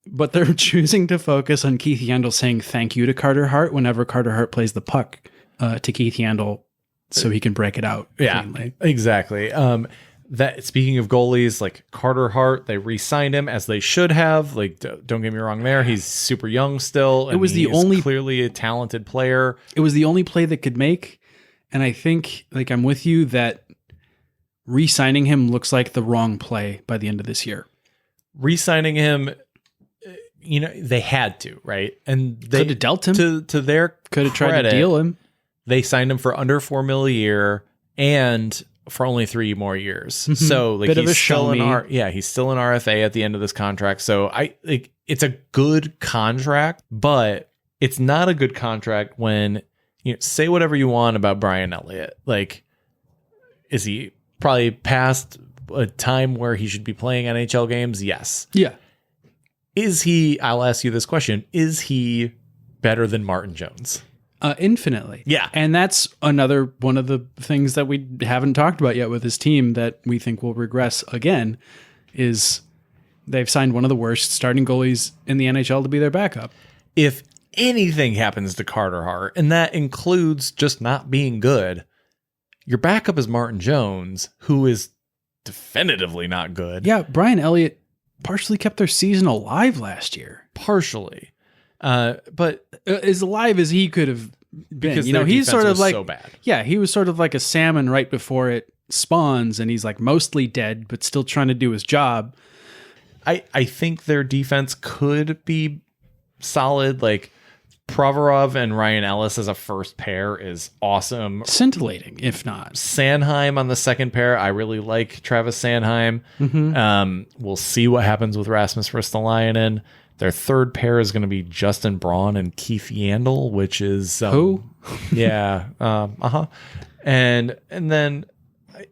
But they're choosing to focus on Keith Yandel saying thank you to Carter Hart whenever Carter Hart plays the puck to Keith Yandel so he can break it out. Yeah, cleanly. Exactly. that speaking of goalies, like Carter Hart, they re-signed him as they should have. Like, don't get me wrong there. He's super young still. And was the he's only- clearly a talented player. It was the only play that could make. And I think, like, I'm with you that re-signing him looks like the wrong play by the end of this year. Re-signing him, they had to, right? And they Could have dealt him. to their Could have tried to credit, deal him. They signed him for under $4 million a year and for only 3 more years. So like Bit of he's a still show he's still an RFA at the end of this contract. So it's a good contract, but it's not a good contract when say whatever you want about Brian Elliott. Like, is he probably past a time where he should be playing NHL games? Yes. Yeah. Is he, I'll ask you this question, is he better than Martin Jones? Infinitely. Yeah. And that's another one of the things that we haven't talked about yet with his team that we think will regress again is they've signed one of the worst starting goalies in the NHL to be their backup. If anything happens to Carter Hart, and that includes just not being good, your backup is Martin Jones, who is definitively not good. Yeah, Brian Elliott partially kept their season alive last year. Partially. But As alive as he could have been. because He's their sort of defense was like so bad. Yeah, he was sort of like a salmon right before it spawns, and he's like mostly dead, but still trying to do his job. I think their defense could be solid. Like Provorov and Ryan Ellis as a first pair is awesome. Scintillating, if not. Sanheim on the second pair. I really like Travis Sanheim. We'll see what happens with Rasmus Ristolainen. Their third pair is going to be Justin Braun and Keith Yandel, which is Who? Yeah. And then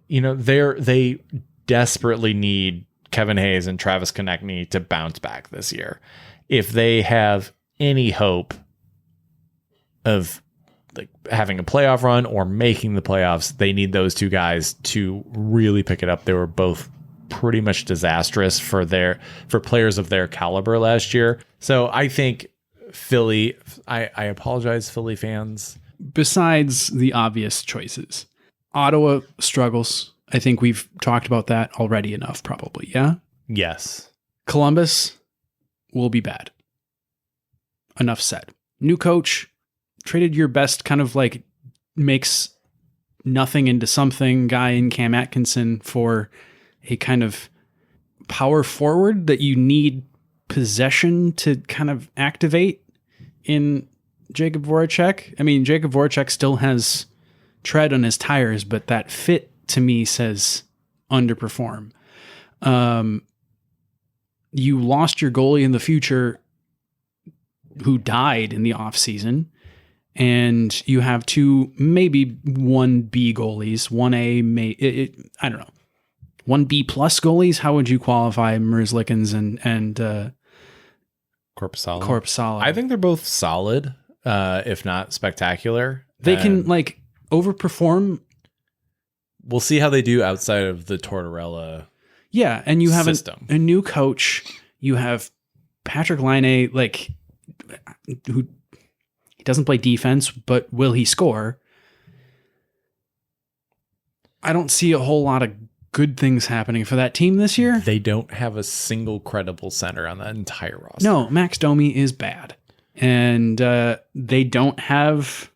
they desperately need Kevin Hayes and Travis Konechny to bounce back this year. If they have any hope of like having a playoff run or making the playoffs, they need those two guys to really pick it up. They were both pretty much disastrous for players of their caliber last year. So I think Philly, I apologize, Philly fans. Besides the obvious choices, Ottawa struggles. I think we've talked about that already enough, probably. Yeah. Yes. Columbus will be bad. Enough said. New coach, traded your best kind of like makes nothing into something guy in Cam Atkinson for a kind of power forward that you need possession to kind of activate in Jacob Voracek. I mean, Jacob Voracek still has tread on his tires, but that fit to me says underperform. You lost your goalie in the future who died in the offseason, and you have two, maybe 1B goalies, 1A, I don't know. 1B plus goalies, how would you qualify Merzlikins and Korpisalo? I think they're both solid, if not spectacular. They can like overperform. We'll see how they do outside of the Tortorella. Yeah, and you have system. a new coach. You have Patrick Laine, like who he doesn't play defense, but will he score? I don't see a whole lot of good things happening for that team this year. They don't have a single credible center on that entire roster. No, Max Domi is bad. And they don't have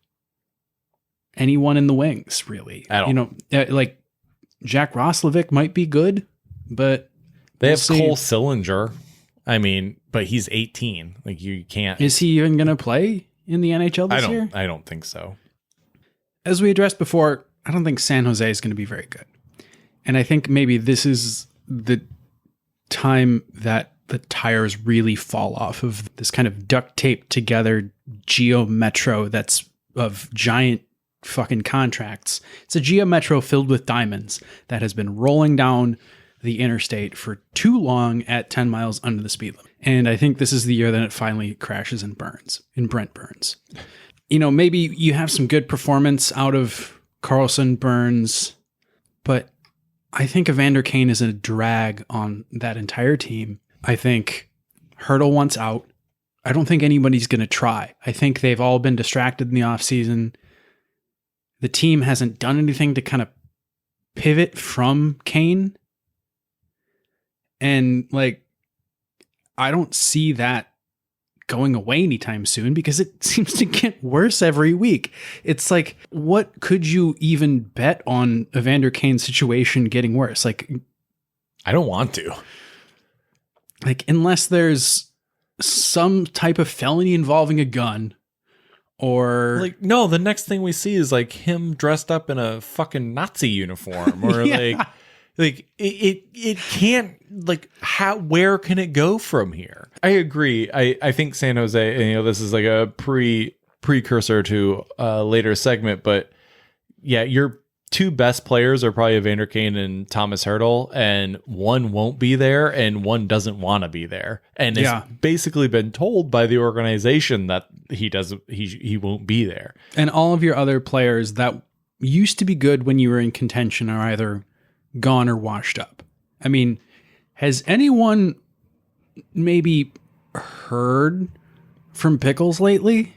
anyone in the wings, really. At all. Like Jack Roslovic might be good, but They we'll have see. Cole Sillinger. I mean, but he's 18. Like you can't. Is he even going to play in the NHL this year? I don't think so. As we addressed before, I don't think San Jose is going to be very good. And I think maybe this is the time that the tires really fall off of this kind of duct taped together Geo Metro that's of giant fucking contracts. It's a Geo Metro filled with diamonds that has been rolling down the interstate for too long at 10 miles under the speed limit. And I think this is the year that it finally crashes and burns in Brent Burns. Maybe you have some good performance out of Carlson, Burns, but I think Evander Kane is a drag on that entire team. I think Hurdle wants out. I don't think anybody's going to try. I think they've all been distracted in the offseason. The team hasn't done anything to kind of pivot from Kane. And like, I don't see that going away anytime soon because it seems to get worse every week. It's like, what could you even bet on Evander Kane's situation getting worse? Like, I don't want to. Like, unless there's some type of felony involving a gun or like, no, the next thing we see is like him dressed up in a fucking Nazi uniform or like it can't, like, where can it go from here? I agree. I think San Jose, and, you know, this is like a precursor to a later segment, but yeah, your two best players are probably Evander Kane and Thomas Hertl, and one won't be there and one doesn't want to be there. And it's basically been told by the organization that he won't be there. And all of your other players that used to be good when you were in contention are either gone or washed up. I mean, has anyone maybe heard from Pickles lately?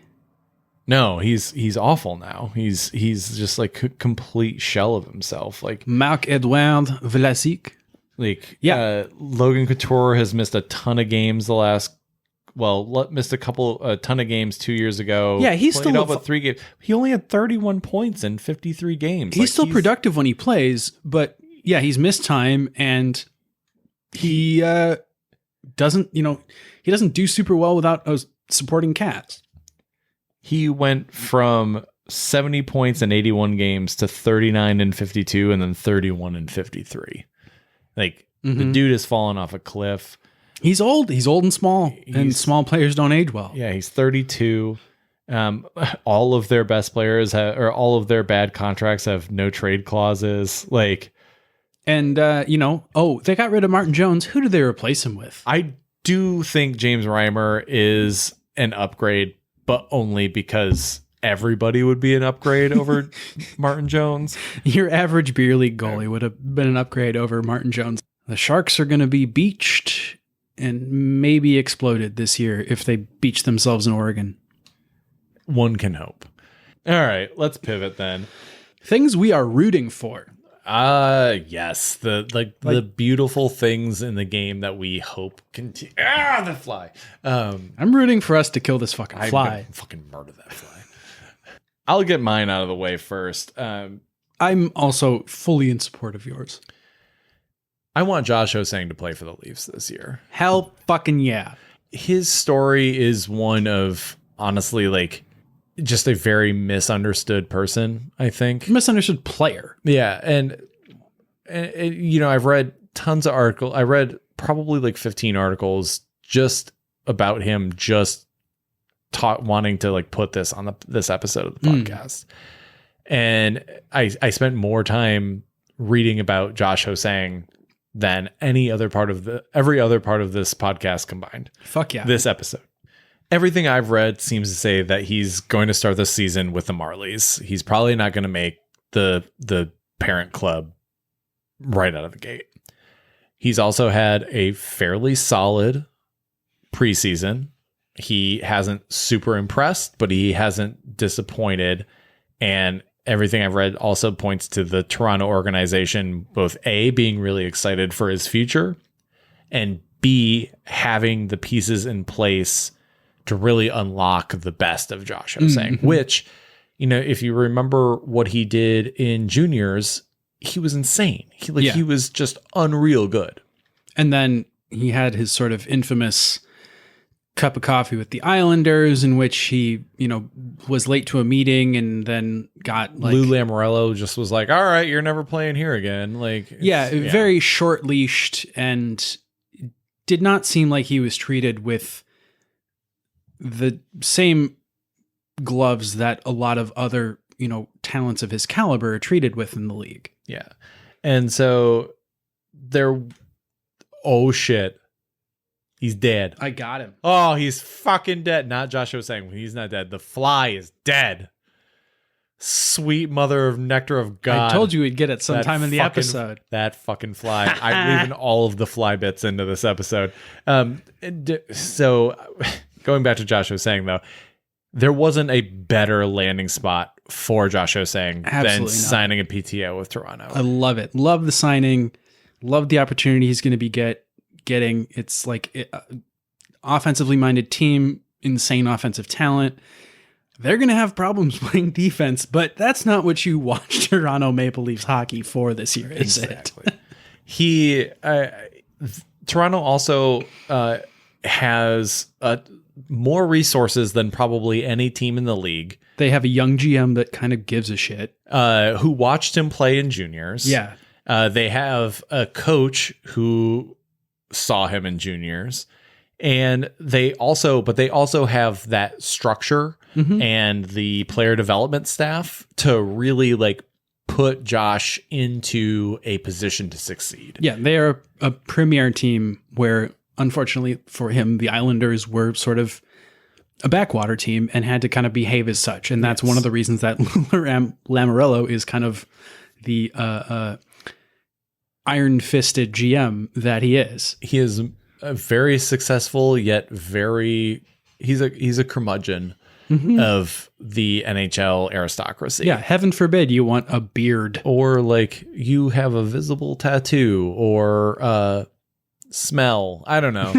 No, he's awful now. He's just like a complete shell of himself. Like Marc-Edouard Vlasic. Like, Logan Couture has missed a ton of games missed a ton of games 2 years ago. Yeah, he's played still all but 3 games. He only had 31 points in 53 games. He's still productive when he plays, but yeah, he's missed time and he doesn't do super well without a supporting cast. He went from 70 points in 81 games to 39 in 52 and then 31 in 53. Like, the dude has fallen off a cliff. He's old. He's old and small, and small players don't age well. Yeah, he's 32. All of their best players all of their bad contracts have no trade clauses. Like, and they got rid of Martin Jones. Who did they replace him with? I do think James Reimer is an upgrade, but only because everybody would be an upgrade over Martin Jones. Your average beer league goalie would have been an upgrade over Martin Jones. The Sharks are going to be beached and maybe exploded this year if they beach themselves in Oregon. One can hope. All right, let's pivot then. Things we are rooting for. Yes, the beautiful things in the game that we hope continue. The fly. I'm rooting for us to kill this fucking fly. I'm gonna fucking murder that fly. I'll get mine out of the way first. I'm also fully in support of yours. I want Josh Hosang to play for the Leafs this year. Hell fucking yeah. His story is one of, honestly, like, just a very misunderstood person, I think. Misunderstood player. Yeah. And I've read tons of articles. I read probably like 15 articles just about him, just wanting to like put this on this episode of the podcast. And I spent more time reading about Josh Hosang than every other part of this podcast combined. Fuck yeah. This episode. Everything I've read seems to say that he's going to start the season with the Marlies. He's probably not going to make the parent club right out of the gate. He's also had a fairly solid preseason. He hasn't super impressed, but he hasn't disappointed. And everything I've read also points to the Toronto organization, both A, being really excited for his future, and B, having the pieces in place to really unlock the best of Josh Hosang, which, if you remember what he did in juniors, he was insane. He was just unreal good. And then he had his sort of infamous cup of coffee with the Islanders, in which he, was late to a meeting and then got like Lou Lamoriello just was like, all right, you're never playing here again. Like, very short leashed, and did not seem like he was treated with the same gloves that a lot of other, talents of his caliber are treated with in the league. Yeah. And so oh shit. He's dead. I got him. Oh, he's fucking dead. Not Josh Hosang. He's not dead. The fly is dead. Sweet mother of nectar of God. I told you we'd get it sometime in the episode. That fucking fly. I'm leaving all of the fly bits into this episode. So going back to Josh Hosang, though, there wasn't a better landing spot for Josh Hosang than Absolutely not. signing a PTO with Toronto. I love it. Love the signing. Love the opportunity he's going to be getting. It's like offensively minded team, insane offensive talent. They're going to have problems playing defense, but that's not what you watch Toronto Maple Leafs hockey for this year, is Exactly. Toronto also has more resources than probably any team in the league. They have a young GM that kind of gives a shit. Who watched him play in juniors. Yeah. They have a coach who saw him in juniors. And they also have that structure and the player development staff to really like put Josh into a position to succeed. Yeah, they are a premier team where, unfortunately for him, the Islanders were sort of a backwater team and had to kind of behave as such. And that's one of the reasons that Lamoriello is kind of the iron-fisted GM that he is. He is a very successful, yet he's a curmudgeon of the NHL aristocracy. Yeah, heaven forbid you want a beard. Or like you have a visible tattoo or smell. I don't know.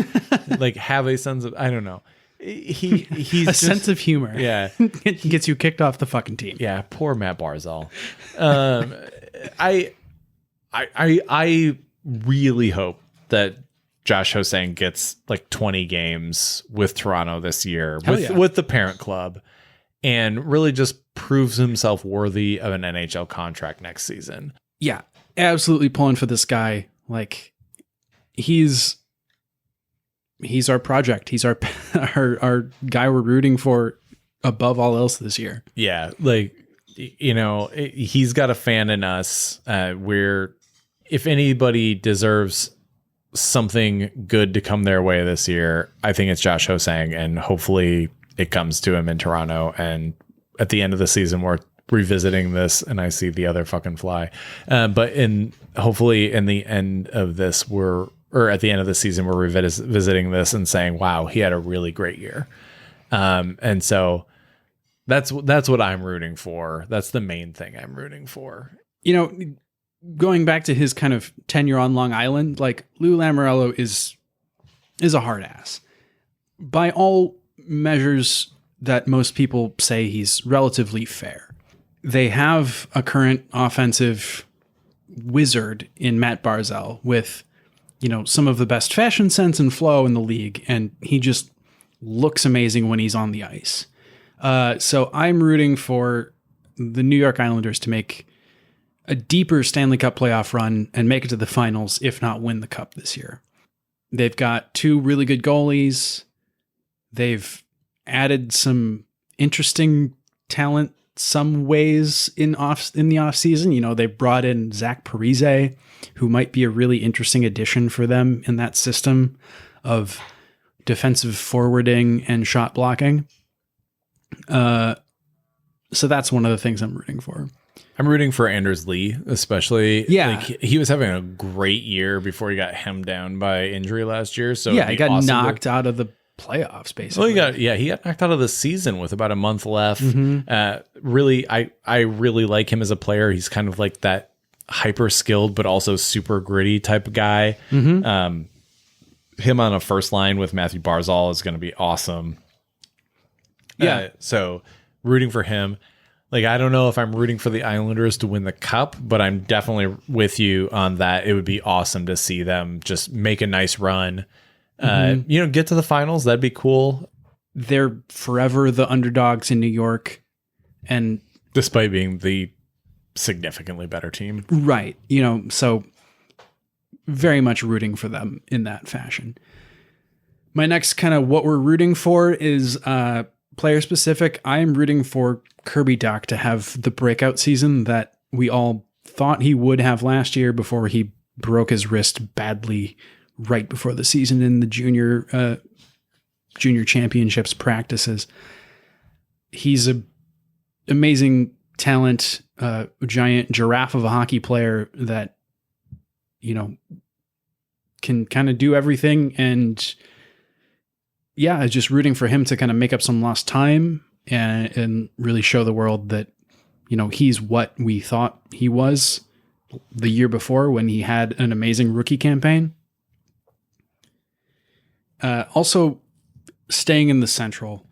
Like have a sense of, I don't know. He's a sense of humor. Yeah. Gets you kicked off the fucking team. Yeah, poor Matt Barzal. I really hope that Josh Hosang gets like 20 games with Toronto this year with the parent club and really just proves himself worthy of an NHL contract next season. Yeah, absolutely pulling for this guy. Like he's our project. He's our guy we're rooting for above all else this year. Yeah, like, you know, he's got a fan in us. If anybody deserves something good to come their way this year, I think it's Josh Hosang, and hopefully it comes to him in Toronto. And at the end of the season, we're revisiting this, and I see the other fucking fly. But hopefully in the end of this, at the end of the season, we're revisiting this and saying, wow, he had a really great year. And so that's what I'm rooting for. That's the main thing I'm rooting for. You know, going back to his kind of tenure on Long Island, like Lou Lamoriello is a hard ass. By all measures that most people say, he's relatively fair. They have a current offensive wizard in Matt Barzal with, you know, some of the best fashion sense and flow in the league, and he just looks amazing when he's on the ice. So I'm rooting for the New York Islanders to make a deeper Stanley Cup playoff run and make it to the finals, if not win the cup this year. They've got two really good goalies. They've added some interesting talent some ways in the off season. You know, they brought in Zach Parise, who might be a really interesting addition for them in that system of defensive forwarding and shot blocking. So that's one of the things I'm rooting for. I'm rooting for Anders Lee, especially. Yeah. Like, he was having a great year before he got hemmed down by injury last year. So yeah, he got knocked out of the playoffs, basically. Well, he got knocked out of the season with about a month left. Really, I really like him as a player. He's kind of like that hyper skilled, but also super gritty type of guy. Him on a first line with Matthew Barzal is going to be awesome. Yeah. So rooting for him. Like, I don't know if I'm rooting for the Islanders to win the cup, but I'm definitely with you on that. It would be awesome to see them just make a nice run. Get to the finals. That'd be cool. They're forever the underdogs in New York. And despite being the significantly better team. Right. You know, so very much rooting for them in that fashion. My next kind of what we're rooting for is player specific. I am rooting for Kirby Dach to have the breakout season that we all thought he would have last year before he broke his wrist badly right before the season in the junior championships practices. He's a amazing talent, giant giraffe of a hockey player that, you know, can kind of do everything. And yeah, just rooting for him to kind of make up some lost time and really show the world that he's what we thought he was the year before when he had an amazing rookie campaign. Also, staying in the Central,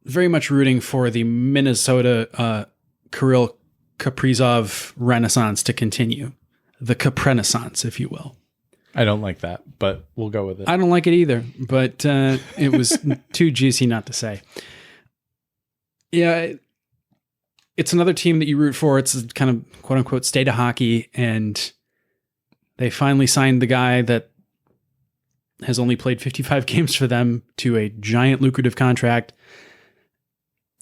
very much rooting for the Minnesota Kirill Kaprizov renaissance to continue. The Caprenaissance, if you will. I don't like that, but we'll go with it. I don't like it either, but it was too juicy not to say. Yeah, it's another team that you root for. It's a kind of quote unquote state of hockey, and they finally signed the guy that has only played 55 games for them to a giant lucrative contract.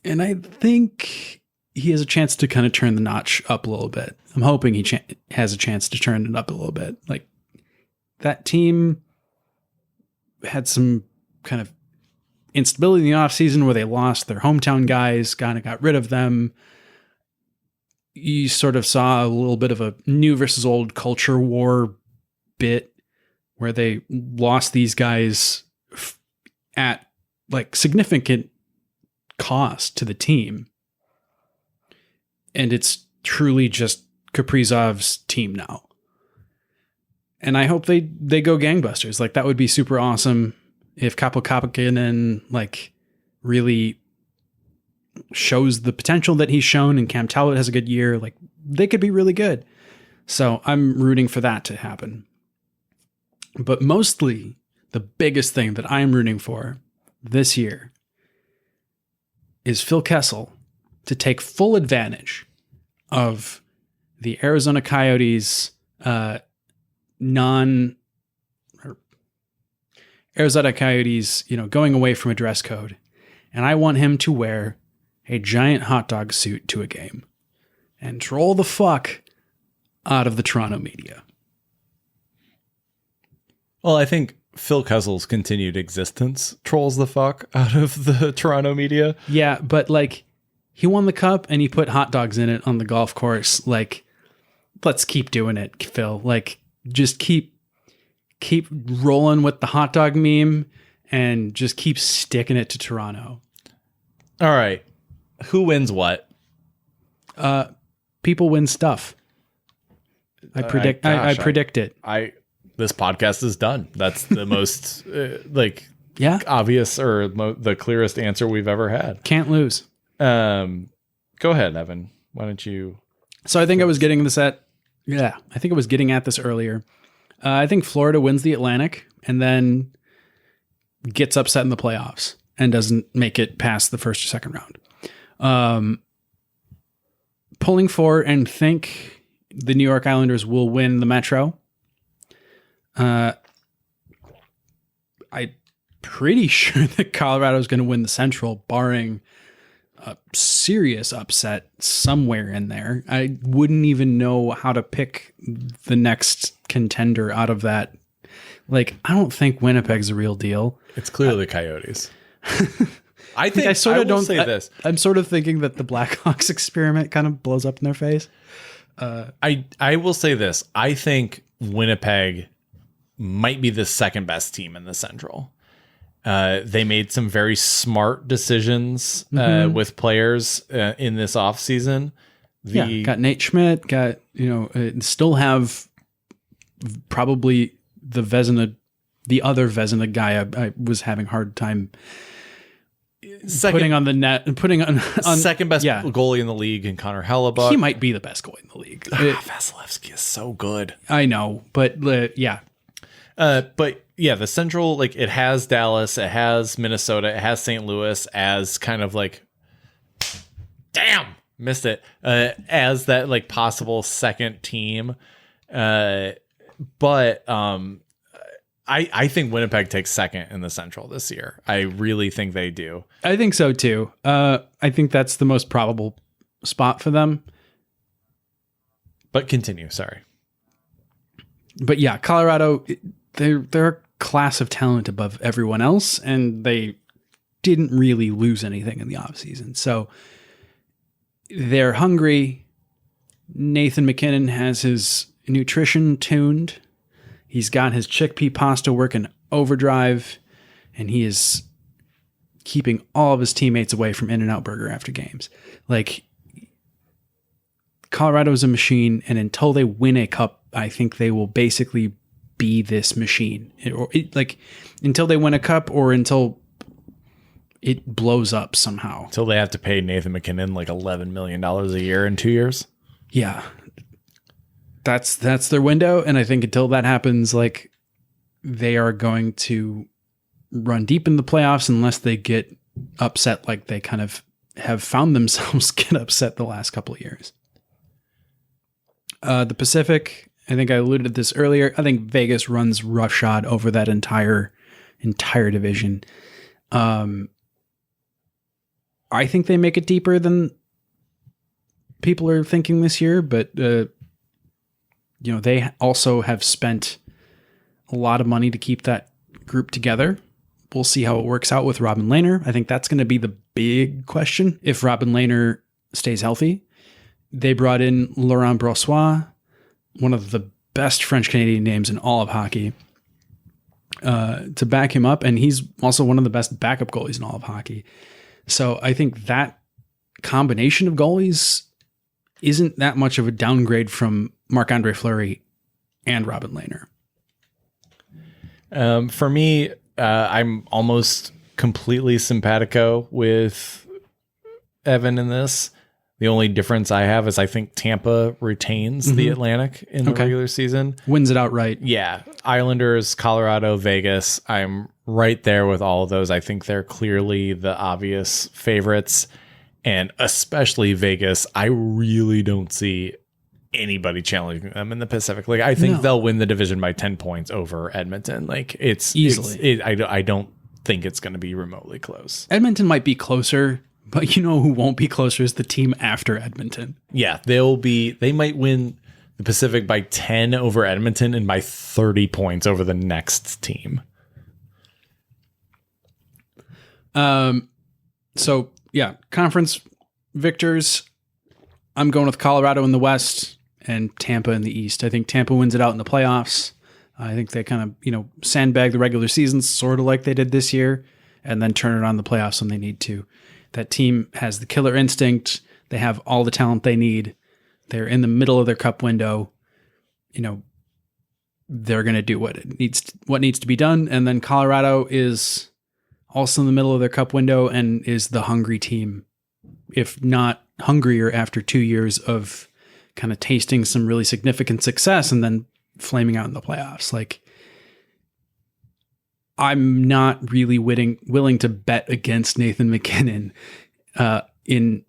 And I think he has a chance to kind of turn the notch up a little bit. I'm hoping he has a chance to turn it up a little bit. Like, that team had some kind of instability in the offseason where they lost their hometown guys, kind of got rid of them. You sort of saw a little bit of a new versus old culture war bit where they lost these guys at like significant cost to the team. And it's truly just Kaprizov's team now. And I hope they go gangbusters. Like, that would be super awesome if Kaapo Kakkonen like really shows the potential that he's shown, and Cam Talbot has a good year. Like, they could be really good. So I'm rooting for that to happen. But mostly the biggest thing that I'm rooting for this year is Phil Kessel to take full advantage of the Arizona Coyotes Arizona Coyotes, going away from a dress code. And I want him to wear a giant hot dog suit to a game and troll the fuck out of the Toronto media. Well, I think Phil Kessel's continued existence trolls the fuck out of the Toronto media. Yeah, but like, he won the cup and he put hot dogs in it on the golf course. Like, let's keep doing it, Phil. Like, just keep rolling with the hot dog meme and just keep sticking it to Toronto. All right. Who wins what? People win stuff. I predict it. This podcast is done. That's the most obvious or the clearest answer we've ever had. Can't lose. Go ahead, Evan. Why don't you? So I think I was getting this at. Yeah, I think I was getting at this earlier. I think Florida wins the Atlantic and then gets upset in the playoffs and doesn't make it past the first or second round. Pulling for and think the New York Islanders will win the Metro. I'm pretty sure that Colorado is going to win the Central, barring a serious upset somewhere in there. I wouldn't even know how to pick the next contender out of that. Like, I don't think Winnipeg's a real deal. It's clearly Coyotes. I sort of thinking that the Blackhawks experiment kind of blows up in their face. I will say this. I think Winnipeg might be the second best team in the Central. They made some very smart decisions with players in this offseason. Got Nate Schmidt, still have probably the other Vezina guy I was having a hard time putting on the net and putting on second best goalie in the league, and Connor Hellebuck. He might be the best goalie in the league. Vasilevsky is so good. I know, but yeah. But yeah, the Central, like, it has Dallas, it has Minnesota, it has St. Louis as kind of like, damn, missed it, as that like possible second team. But I think Winnipeg takes second in the Central this year. I really think they do. I think so too. I think that's the most probable spot for them. But continue, sorry. But yeah, Colorado, they're a class of talent above everyone else, and they didn't really lose anything in the offseason. So they're hungry. Nathan McKinnon has his nutrition tuned. He's got his chickpea pasta working overdrive, and he is keeping all of his teammates away from In-N-Out Burger after games. Like, Colorado's a machine, and until they win a cup, I think they will basically be this machine. Until they win a cup or until it blows up somehow. Until they have to pay Nathan McKinnon like $11 million a year in 2 years. Yeah. That's their window, and I think until that happens, like, they are going to run deep in the playoffs unless they get upset like they kind of have found themselves get upset the last couple of years. The Pacific, I think I alluded to this earlier. I think Vegas runs roughshod over that entire division. I think they make it deeper than people are thinking this year, but they also have spent a lot of money to keep that group together. We'll see how it works out with Robin Lehner. I think that's going to be the big question if Robin Lehner stays healthy. They brought in Laurent Brossoit, one of the best French-Canadian names in all of hockey, to back him up, and he's also one of the best backup goalies in all of hockey. So I think that combination of goalies isn't that much of a downgrade from Marc-Andre Fleury and Robin Lehner. For me, I'm almost completely simpatico with Evan in this. The only difference I have is I think Tampa retains the Atlantic in the regular season. Wins it outright. Yeah. Islanders, Colorado, Vegas. I'm right there with all of those. I think they're clearly the obvious favorites. And especially Vegas, I really don't see anybody challenging them in the Pacific. Like, I think they'll win the division by 10 points over Edmonton. Like, it's easily. I don't think it's going to be remotely close. Edmonton might be closer, but you know who won't be closer is the team after Edmonton. Yeah, they might win the Pacific by 10 over Edmonton and by 30 points over the next team. So yeah, conference victors. I'm going with Colorado in the West and Tampa in the East. I think Tampa wins it out in the playoffs. I think they kind of, sandbag the regular season, sort of like they did this year, and then turn it on the playoffs when they need to. That team has the killer instinct. They have all the talent they need. They're in the middle of their cup window. They're going to do what needs to be done. And then Colorado is also in the middle of their cup window and is the hungry team, if not hungrier after 2 years of kind of tasting some really significant success and then flaming out in the playoffs. Like, I'm not really willing to bet against Nathan McKinnon in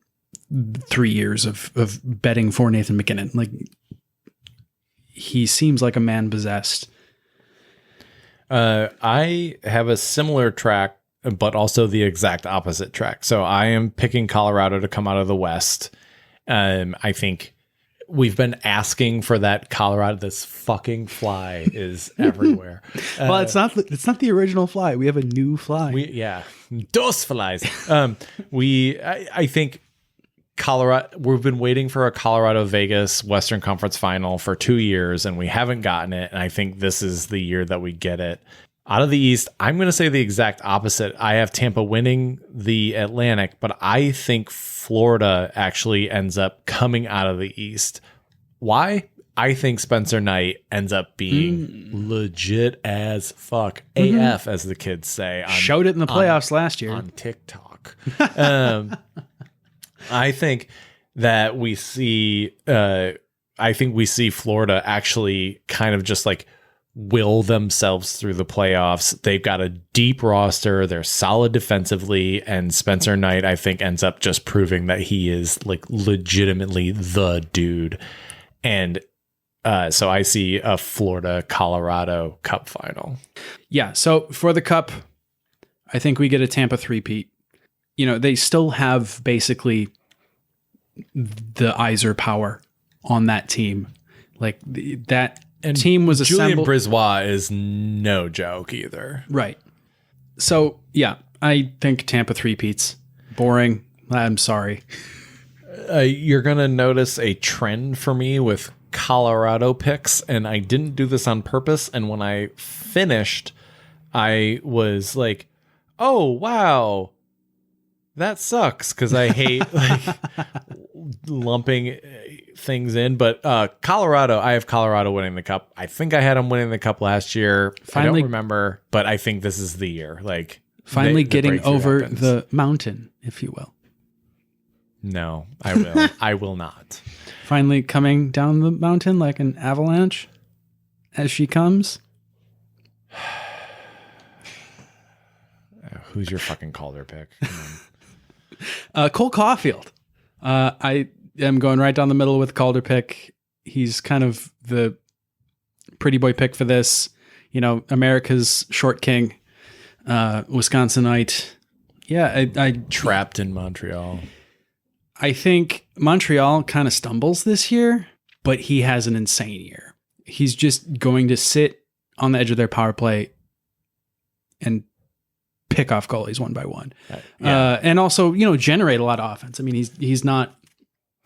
3 years of betting for Nathan McKinnon. Like, he seems like a man possessed. I have a similar track, but also the exact opposite track. So I am picking Colorado to come out of the West. I think we've been asking for that Colorado. This fucking fly is everywhere. Well, it's not the original fly. We have a new fly. Dos flies. I think Colorado. We've been waiting for a Colorado Vegas Western Conference final for 2 years, and we haven't gotten it. And I think this is the year that we get it. Out of the East, I'm going to say the exact opposite. I have Tampa winning the Atlantic, but I think Florida actually ends up coming out of the East. Why? I think Spencer Knight ends up being legit as fuck. AF, as the kids say. Showed it in the playoffs last year. On TikTok. I think that we see Florida actually kind of just like will themselves through the playoffs. They've got a deep roster. They're solid defensively. And Spencer Knight, I think, ends up just proving that he is like legitimately the dude. And so I see a Florida-Colorado Cup final. Yeah. So for the Cup, I think we get a Tampa three-peat. They still have basically the Iser power on that team. Like that team was assembled. Julian Brisebois is no joke either. Right. So, yeah, I think Tampa three-peats. Boring. I'm sorry. You're going to notice a trend for me with Colorado picks, and I didn't do this on purpose. And when I finished, I was like, oh, wow. That sucks, because I hate lumping things in, but Colorado, I have Colorado winning the cup. I think I had them winning the cup last year. I Finally- don't remember, but I think this is the year. Like Finally the getting breakthrough over happens. the mountain, if you will. No, I will. I will not. Finally coming down the mountain like an avalanche as she comes. Who's your fucking Calder pick? Come on. Cole Caulfield. I am going right down the middle with Calder pick. He's kind of the pretty boy pick for this. You know, America's short king, Wisconsinite. Yeah, I Trapped in Montreal. I think Montreal kind of stumbles this year, but he has an insane year. He's just going to sit on the edge of their power play and pick off goalies one by one. And also, you know, generate a lot of offense. I mean, he's not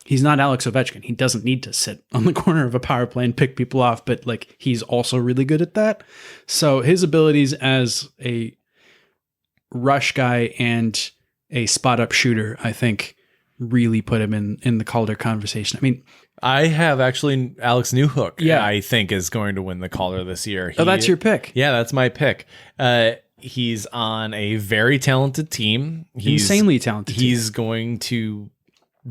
Alex Ovechkin. He doesn't need to sit on the corner of a power play and pick people off, but like he's also really good at that. So his abilities as a rush guy and a spot up shooter, I think, really put him in the Calder conversation. I mean, I have actually Alex Newhook. Yeah. I think is going to win the Calder this year. that's your pick. Yeah, that's my pick. He's on a very talented team. He's Insanely talented. He's going to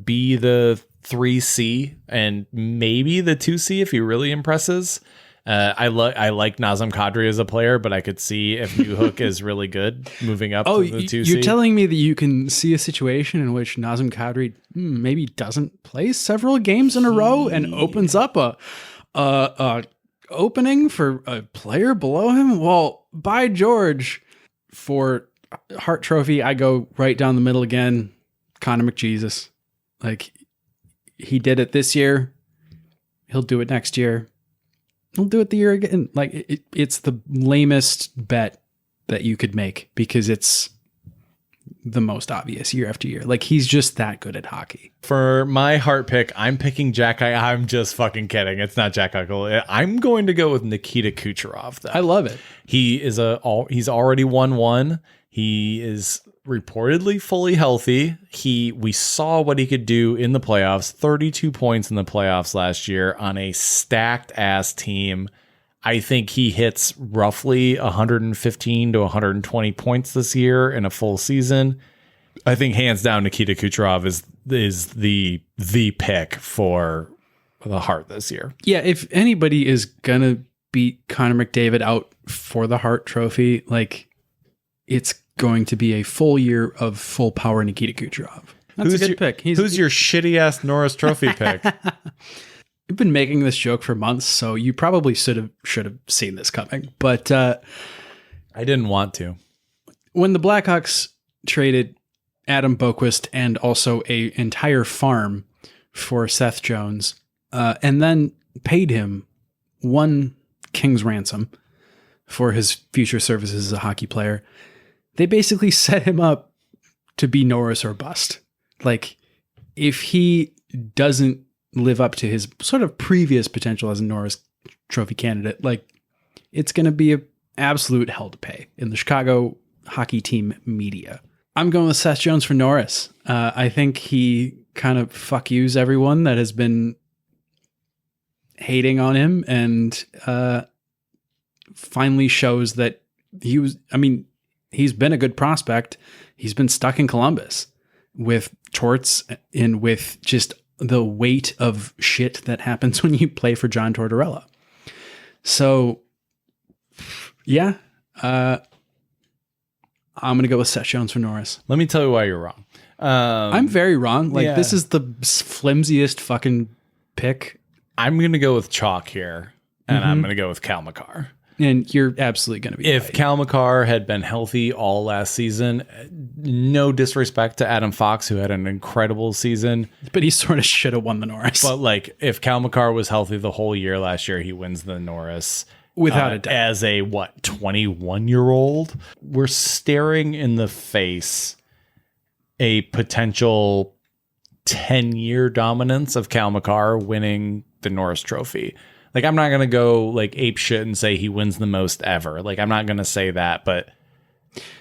be the 3C and maybe the 2C if he really impresses. I like Nazem Kadri as a player, but I could see if Newhook is really good moving up to the 2C. You're telling me that you can see a situation in which Nazem Kadri maybe doesn't play several games in a row and opens up a opening for a player below him? Well, by George, for Hart Trophy, I go right down the middle again. Connor McJesus. Like, he did it this year. He'll do it next year. He'll do it the year again. Like, it's the lamest bet that you could make because it's the most obvious year after year. Like, he's just that good at hockey. For my heart pick, I'm picking Jack. I'm just fucking kidding. It's not Jack Eichel. I'm going to go with Nikita Kucherov, though. I love it. He is he's already won one. He is reportedly fully healthy. We saw what he could do in the playoffs. 32 points in the playoffs last year on a stacked ass team. I think he hits roughly 115 to 120 points this year in a full season. I think hands down Nikita Kucherov is the pick for the Hart this year. Yeah, if anybody is gonna beat Connor McDavid out for the Hart Trophy, like, it's going to be a full year of full power Nikita Kucherov. That's a good pick. Who's your shitty ass Norris Trophy pick? You've been making this joke for months, so you probably should have seen this coming. But I didn't want to. when the Blackhawks traded Adam Boquist and also a entire farm for Seth Jones, and then paid him one king's ransom for his future services as a hockey player, they basically set him up to be Norris or bust. Like, if he doesn't live up to his sort of previous potential as a Norris Trophy candidate, like, it's going to be an absolute hell to pay in the Chicago hockey team media. I'm going with Seth Jones for Norris. I think he kind of fuck yous everyone that has been hating on him and finally shows that he's been a good prospect. He's been stuck in Columbus with Torts and with just the weight of shit that happens when you play for John Tortorella. So, yeah, I'm going to go with Seth Jones for Norris. Let me tell you why you're wrong. I'm very wrong. Like, yeah. This is the flimsiest fucking pick. I'm going to go with chalk here, and I'm going to go with Cal McCarr. And you're absolutely going to be If right. Cal McCarr had been healthy all last season, no disrespect to Adam Fox, who had an incredible season. But he sort of should have won the Norris. But like, if Cal McCarr was healthy the whole year last year, he wins the Norris. Without a doubt. As a 21-year-old, we're staring in the face a potential 10-year dominance of Cal McCarr winning the Norris Trophy. Like, I'm not going to go like ape shit and say he wins the most ever. Like, I'm not going to say that, but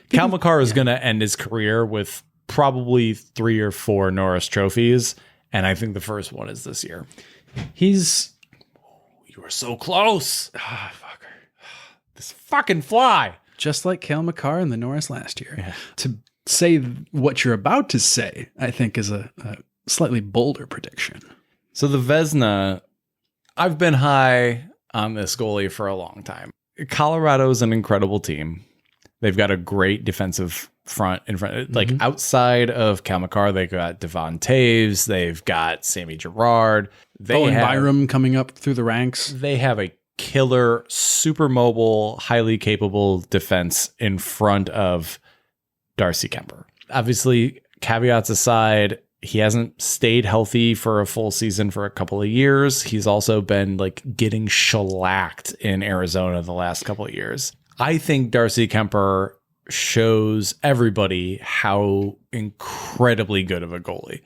Cal McCarr is going to end his career with probably 3 or 4 Norris trophies. And I think the first one is this year. He's You were so close. Fucker. This fucking fly. just like Cale Makar in the Norris last year. Yeah. To say what you're about to say, I think is a slightly bolder prediction. So the Vezina, I've been high on this goalie for a long time. Colorado's an incredible team. They've got a great defensive front in front. Like outside of Cale Makar, they've got Devon Taves. They've got Sammy Girard. Owen Byram coming up through the ranks. They have a killer, super mobile, highly capable defense in front of Darcy Kemper. Obviously, caveats aside, he hasn't stayed healthy for a full season for a couple of years. He's also been like getting shellacked in Arizona the last couple of years. I think Darcy Kemper shows everybody how incredibly good of a goalie.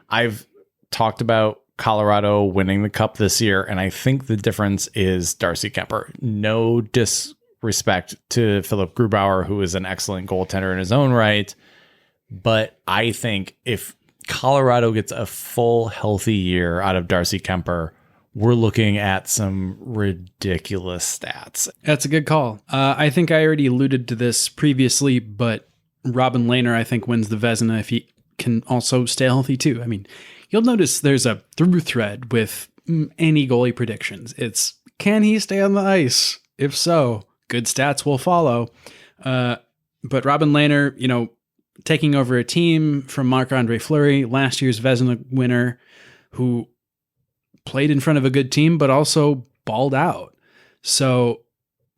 I've talked about Colorado winning the cup this year, and I think the difference is Darcy Kemper. No disrespect to Philip Grubauer, who is an excellent goaltender in his own right, but I think if Colorado gets a full healthy year out of Darcy Kemper, we're looking at some ridiculous stats. That's a good call. I think I already alluded to this previously, but Robin Lehner, I think, wins the Vezina if he can also stay healthy too. I mean, you'll notice there's a through thread with any goalie predictions. It's, can he stay on the ice? If so, good stats will follow. But Robin Lehner, taking over a team from Marc-Andre Fleury, last year's Vezina winner, who played in front of a good team, but also balled out. So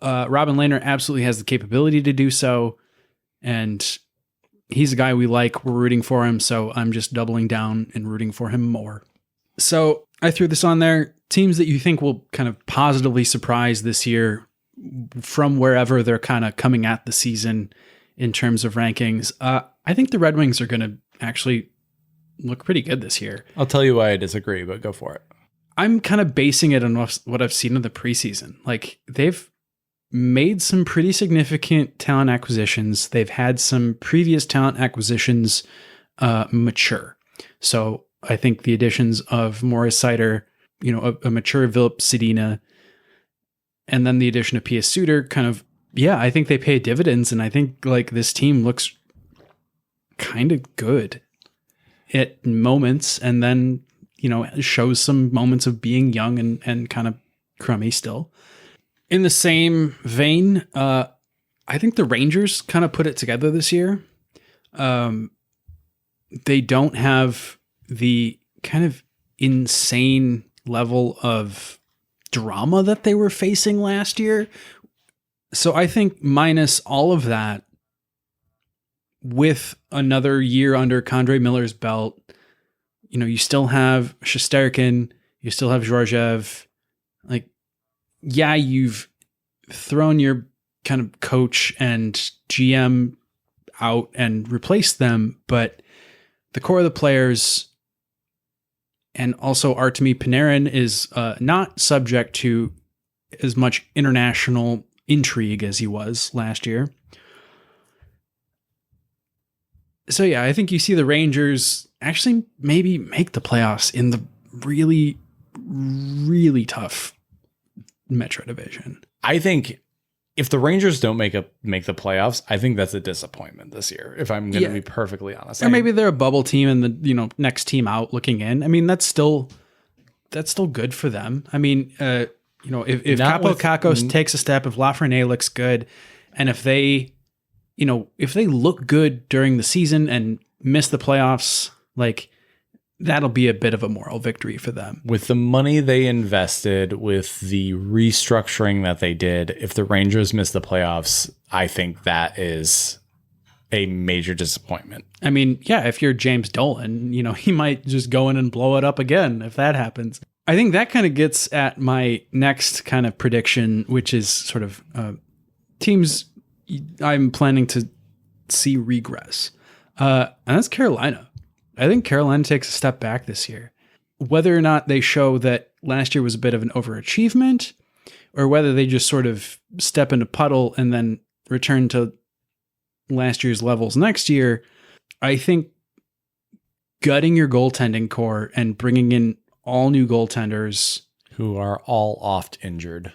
Robin Lehner absolutely has the capability to do so. And he's a guy we like. We're rooting for him. So I'm just doubling down and rooting for him more. So I threw this on there. Teams that you think will kind of positively surprise this year from wherever they're kind of coming at the season in terms of rankings. I think the Red Wings are going to actually look pretty good this year. I'll tell you why I disagree, but go for it. I'm kind of basing it on what I've seen in the preseason. Like, they've made some pretty significant talent acquisitions. They've had some previous talent acquisitions mature. So I think the additions of Morris Seider, a mature Vilip Sedina, and then the addition of P.S. Suter kind of, I think they pay dividends. And I think like this team looks kind of good at moments, and then shows some moments of being young and kind of crummy still. In the same vein, I think the Rangers kind of put it together this year. They don't have the kind of insane level of drama that they were facing last year. So I think minus all of that, with another year under K'Andre Miller's belt, you still have Shesterkin, you still have Georgiev. Like, you've thrown your kind of coach and GM out and replaced them, but the core of the players, and also Artemi Panarin, is not subject to as much international intrigue as he was last year. So I think you see the Rangers actually maybe make the playoffs in the really, really tough Metro Division. I think if the Rangers don't make the playoffs, I think that's a disappointment this year, if I'm going to be perfectly honest. Or maybe they're a bubble team and the next team out looking in. I mean, that's still good for them. I mean, if Capo Kakos takes a step, if Lafreniere looks good, and if they look good during the season and miss the playoffs, like, that'll be a bit of a moral victory for them. With the money they invested, with the restructuring that they did, if the Rangers miss the playoffs, I think that is a major disappointment. I mean, if you're James Dolan, he might just go in and blow it up again if that happens. I think that kind of gets at my next kind of prediction, which is sort of teams I'm planning to see regress. And that's Carolina. I think Carolina takes a step back this year. Whether or not they show that last year was a bit of an overachievement, or whether they just sort of step into puddle and then return to last year's levels next year, I think gutting your goaltending core and bringing in all new goaltenders who are all oft injured.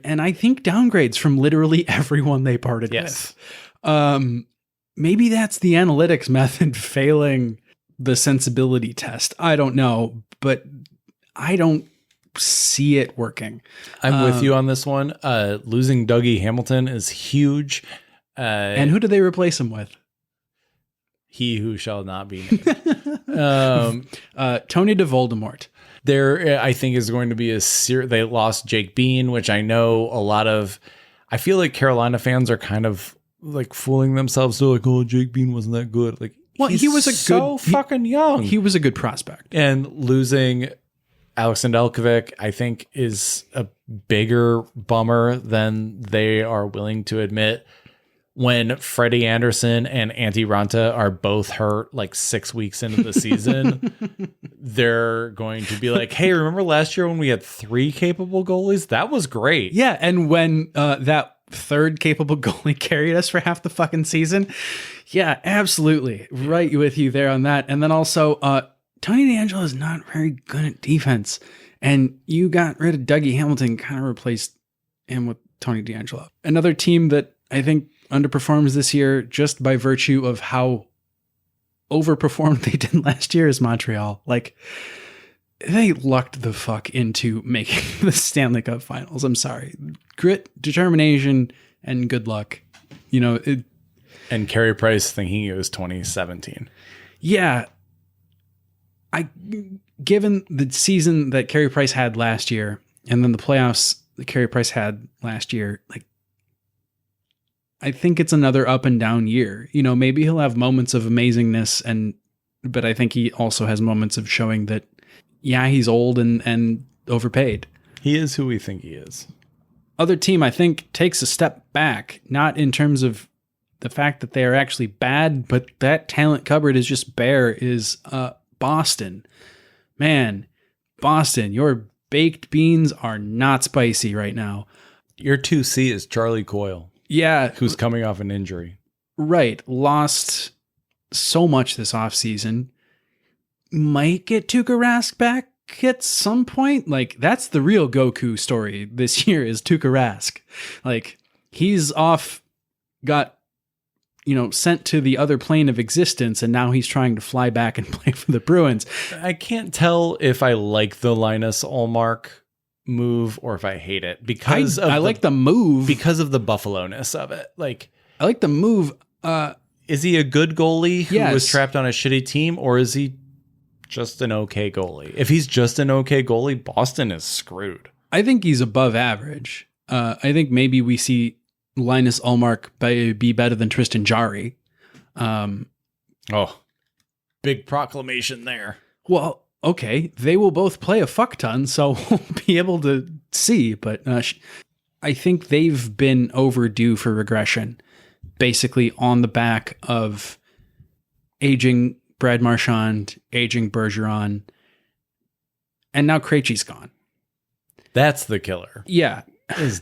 And I think downgrades from literally everyone they parted Yes. with. Maybe that's the analytics method failing the sensibility test. I don't know, but I don't see it working. I'm with you on this one. Losing Dougie Hamilton is huge. And who do they replace him with? He who shall not be named. Tony DeVoldemort. There, I think, is going to be they lost Jake Bean, which I know I feel like Carolina fans are kind of like fooling themselves. They're like, oh, Jake Bean wasn't that good. Like, well, he was fucking young. He was a good prospect. And losing Alex Nedeljkovic, I think, is a bigger bummer than they are willing to admit. When Freddie Anderson and Antti Ranta are both hurt like 6 weeks into the season, they're going to be like, hey, remember last year when we had 3 capable goalies? That was great. Yeah, and when that third capable goalie carried us for half the fucking season. Yeah, absolutely. Right with you there on that. And then also, Tony DeAngelo is not very good at defense. And you got rid of Dougie Hamilton, kind of replaced him with Tony DeAngelo. Another team that I think underperforms this year just by virtue of how overperformed they did last year is Montreal. Like, they lucked the fuck into making the Stanley Cup Finals. I'm sorry. Grit, determination, and good luck. You know, and Carey Price thinking it was 2017. Yeah. Given the season that Carey Price had last year, and then the playoffs that Carey Price had last year, like, I think it's another up and down year. You know, maybe he'll have moments of amazingness, but I think he also has moments of showing that, yeah, he's old and overpaid. He is who we think he is. Other team, I think, takes a step back, not in terms of the fact that they are actually bad, but that talent cupboard is just bare, is Boston. Man, Boston, your baked beans are not spicy right now. Your 2C is Charlie Coyle. Yeah. Who's coming off an injury. Right. Lost so much this offseason. Might get Tuukka Rask back at some point. Like, that's the real Goku story this year is Tuukka Rask. Like, he's off, got, sent to the other plane of existence, and now he's trying to fly back and play for the Bruins. I can't tell if I like the Linus Ullmark move or if I hate it because I like the move because of the Buffalo-ness of it. Like, I like the move. Is he a good goalie who yes. was trapped on a shitty team, or is he just an okay goalie? If he's just an okay goalie, Boston is screwed. I think he's above average. I think maybe we see Linus Ullmark be better than Tristan Jarry. Big proclamation there. Well, okay, they will both play a fuck ton, so we'll be able to see. But I think they've been overdue for regression, basically on the back of aging Brad Marchand, aging Bergeron, and now Krejci's gone. That's the killer. Yeah.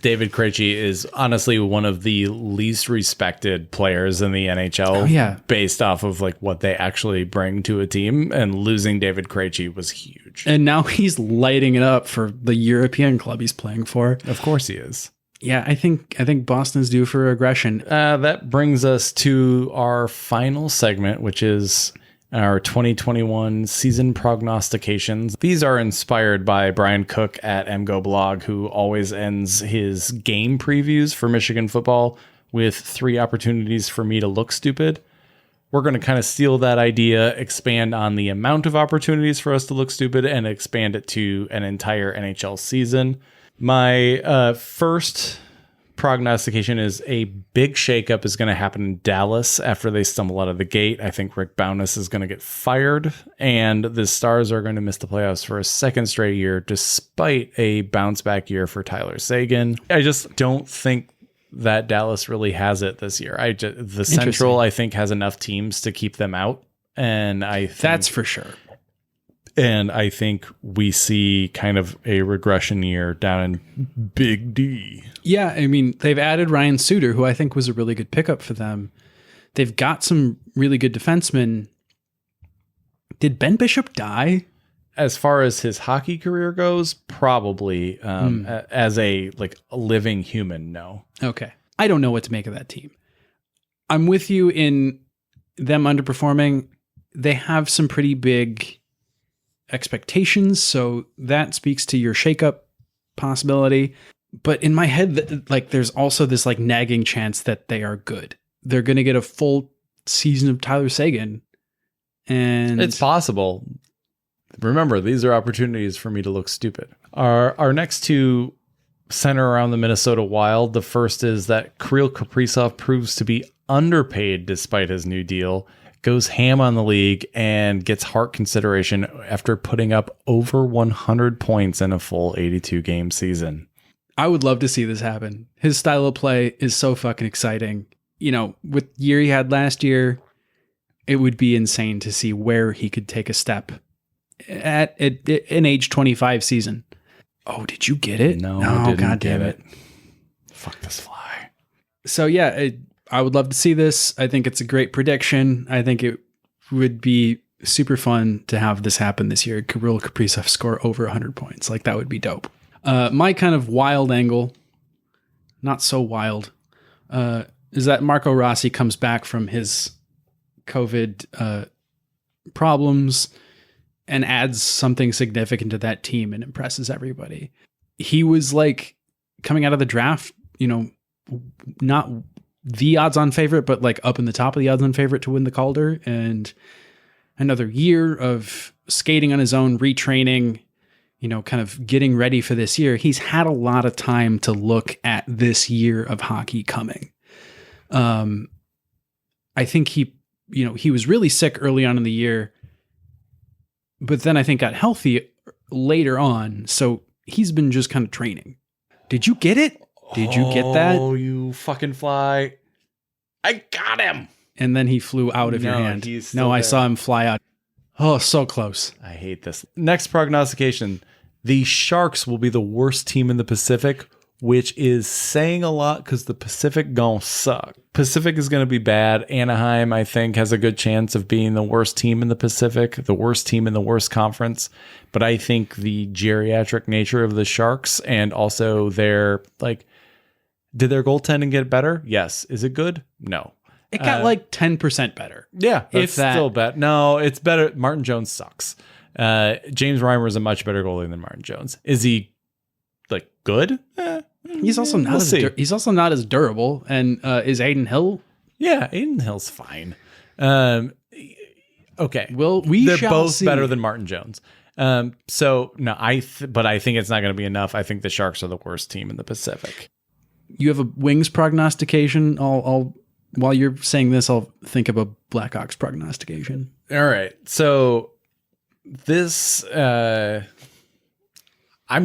David Krejci is honestly one of the least respected players in the NHL. Oh, yeah. Based off of like what they actually bring to a team, and losing David Krejci was huge. And now he's lighting it up for the European club he's playing for. Of course he is. Yeah, I think Boston's due for regression. That brings us to our final segment, which is our 2021 season prognostications. These are inspired by Brian Cook at MGoBlog, who always ends his game previews for Michigan football with 3 opportunities for me to look stupid. We're going to kind of steal that idea, expand on the amount of opportunities for us to look stupid, and expand it to an entire NHL season. My first prognostication is a big shakeup is going to happen in Dallas after they stumble out of the gate. I think Rick Bowness is going to get fired, and the Stars are going to miss the playoffs for a second straight year, despite a bounce back year for Tyler Seguin. I just don't think that Dallas really has it this year. The Central, I think, has enough teams to keep them out, and that's for sure. And I think we see kind of a regression year down in Big D. Yeah, I mean, they've added Ryan Suter, who I think was a really good pickup for them. They've got some really good defensemen. Did Ben Bishop die? As far as his hockey career goes, probably as a living human, no. Okay. I don't know what to make of that team. I'm with you in them underperforming. They have some pretty big expectations, so that speaks to your shakeup possibility. But in my head, there's also this nagging chance that they are good. They're going to get a full season of Tyler Seguin, and it's possible. Remember, these are opportunities for me to look stupid. Our next two center around the Minnesota Wild. The first is that Kirill Kaprizov proves to be underpaid despite his new deal, goes ham on the league, and gets Hart consideration after putting up over 100 points in a full 82-game season. I would love to see this happen. His style of play is so fucking exciting. With the year he had last year, it would be insane to see where he could take a step at an age 25 season. Oh, did you get it? No, I didn't. God damn it. Fuck this fly. So yeah, I would love to see this. I think it's a great prediction. I think it would be super fun to have this happen this year. Kirill Kaprizov score over 100 points. That would be dope. My kind of wild angle, not so wild, is that Marco Rossi comes back from his COVID problems and adds something significant to that team and impresses everybody. He was coming out of the draft, not the odds-on favorite, but up in the top of the odds-on favorite to win the Calder. And another year of skating on his own, retraining, kind of getting ready for this year. He's had a lot of time to look at this year of hockey coming. I think he was really sick early on in the year, but then I think got healthy later on. So he's been just kind of training. Did you get it? Did you get that? Oh, you fucking fly. I got him. And then he flew out of your hand. No, I saw him fly out. Oh, so close. I hate this. Next prognostication. The Sharks will be the worst team in the Pacific, which is saying a lot because the Pacific gonna suck. Pacific is going to be bad. Anaheim, I think, has a good chance of being the worst team in the Pacific, the worst team in the worst conference. But I think the geriatric nature of the Sharks and also their, did their goaltending get better? Yes. Is it good? No. It got 10% better. Yeah. It's still bad. No, it's better. Martin Jones sucks. James Reimer is a much better goalie than Martin Jones. Is he good? He's also not he's also not as durable. And is Aiden Hill? Yeah, Aiden Hill's fine. Okay. Well, they're shall both see. better than Martin Jones. So no, but I think it's not going to be enough. I think the Sharks are the worst team in the Pacific. You have a Wings prognostication. I'll while you're saying this, I'll think of a Blackhawks prognostication. All right. So this, I'm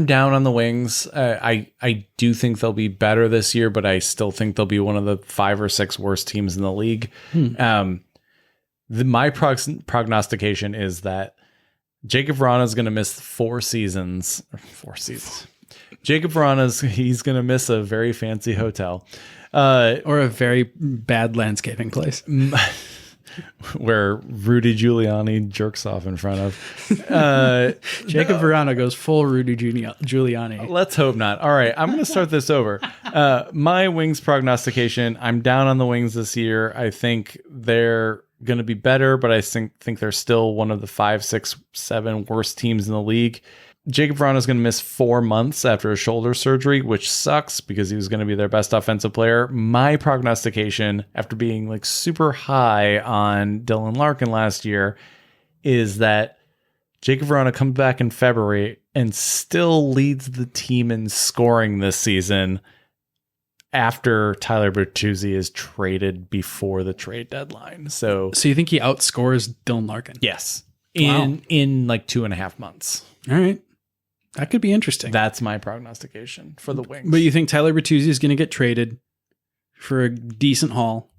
down on the Wings. I do think they'll be better this year, but I still think they'll be one of the 5 or 6 worst teams in the league. My prognostication is that Jacob Vrana is going to miss 4 seasons. Jacob Vrana's he's going to miss a very fancy hotel. Or a very bad landscaping place. Where Rudy Giuliani jerks off in front of. Jacob Vrana goes full Rudy Giuliani. Let's hope not. All right, I'm going to start this over. My Wings prognostication, I'm down on the Wings this year. I think they're going to be better, but I think they're still one of the 5, 6, 7 worst teams in the league. Jacob Vrana is going to miss 4 months after a shoulder surgery, which sucks because he was going to be their best offensive player. My prognostication, after being super high on Dylan Larkin last year, is that Jacob Vrana comes back in February and still leads the team in scoring this season after Tyler Bertuzzi is traded before the trade deadline. So you think he outscores Dylan Larkin? Yes. In 2.5 months. All right. That could be interesting. That's my prognostication for the Wings. But you think Tyler Bertuzzi is going to get traded for a decent haul?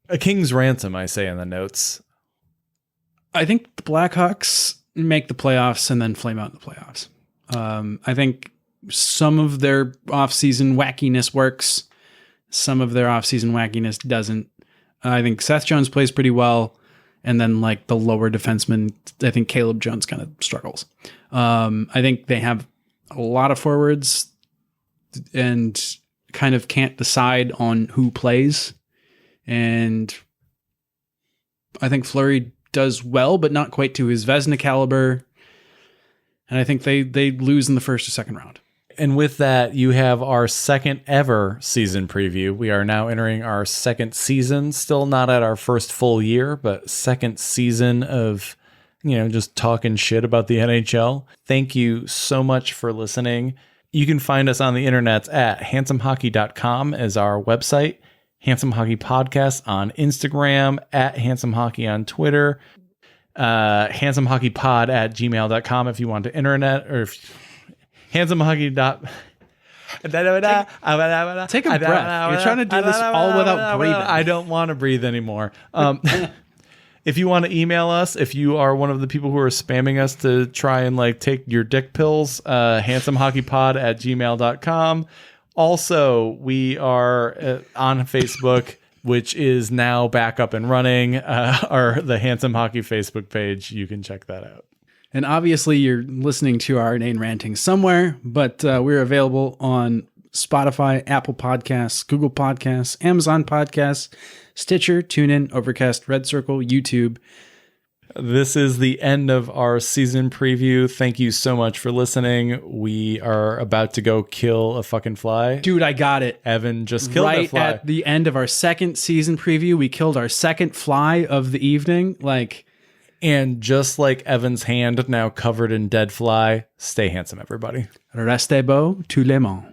A king's ransom, I say in the notes. I think the Blackhawks make the playoffs and then flame out in the playoffs. I think some of their offseason wackiness works. Some of their offseason wackiness doesn't. I think Seth Jones plays pretty well. And then like the lower defenseman, I think Caleb Jones kind of struggles. I think they have a lot of forwards and kind of can't decide on who plays. And I think Fleury does well, but not quite to his Vezina caliber. And I think they lose in the first or second round. And with that, you have our second ever season preview. We are now entering our second season, still not at our first full year, but second season of, just talking shit about the NHL. Thank you so much for listening. You can find us on the internet at handsomehockey.com as our website, Handsome Hockey Podcast on Instagram, at Handsome Hockey on Twitter, handsomehockeypod@gmail.com if you want to internet, or handsomehockey. Take a breath. You're trying to do this all without breathing. I don't want to breathe anymore. If you want to email us, if you are one of the people who are spamming us to try and take your dick pills, handsomehockeypod@gmail.com. Also, we are on Facebook, which is now back up and running, the Handsome Hockey Facebook page. You can check that out. And obviously you're listening to our inane ranting somewhere, but we're available on Spotify, Apple Podcasts, Google Podcasts, Amazon Podcasts, Stitcher, TuneIn, Overcast, Red Circle, YouTube. This is the end of our season preview. Thank you so much for listening. We are about to go kill a fucking fly. Dude, I got it. Evan just killed a fly. Right at the end of our second season preview, we killed our second fly of the evening. And just like Evan's hand now covered in dead fly, stay handsome, everybody. Restez beau, tout le monde.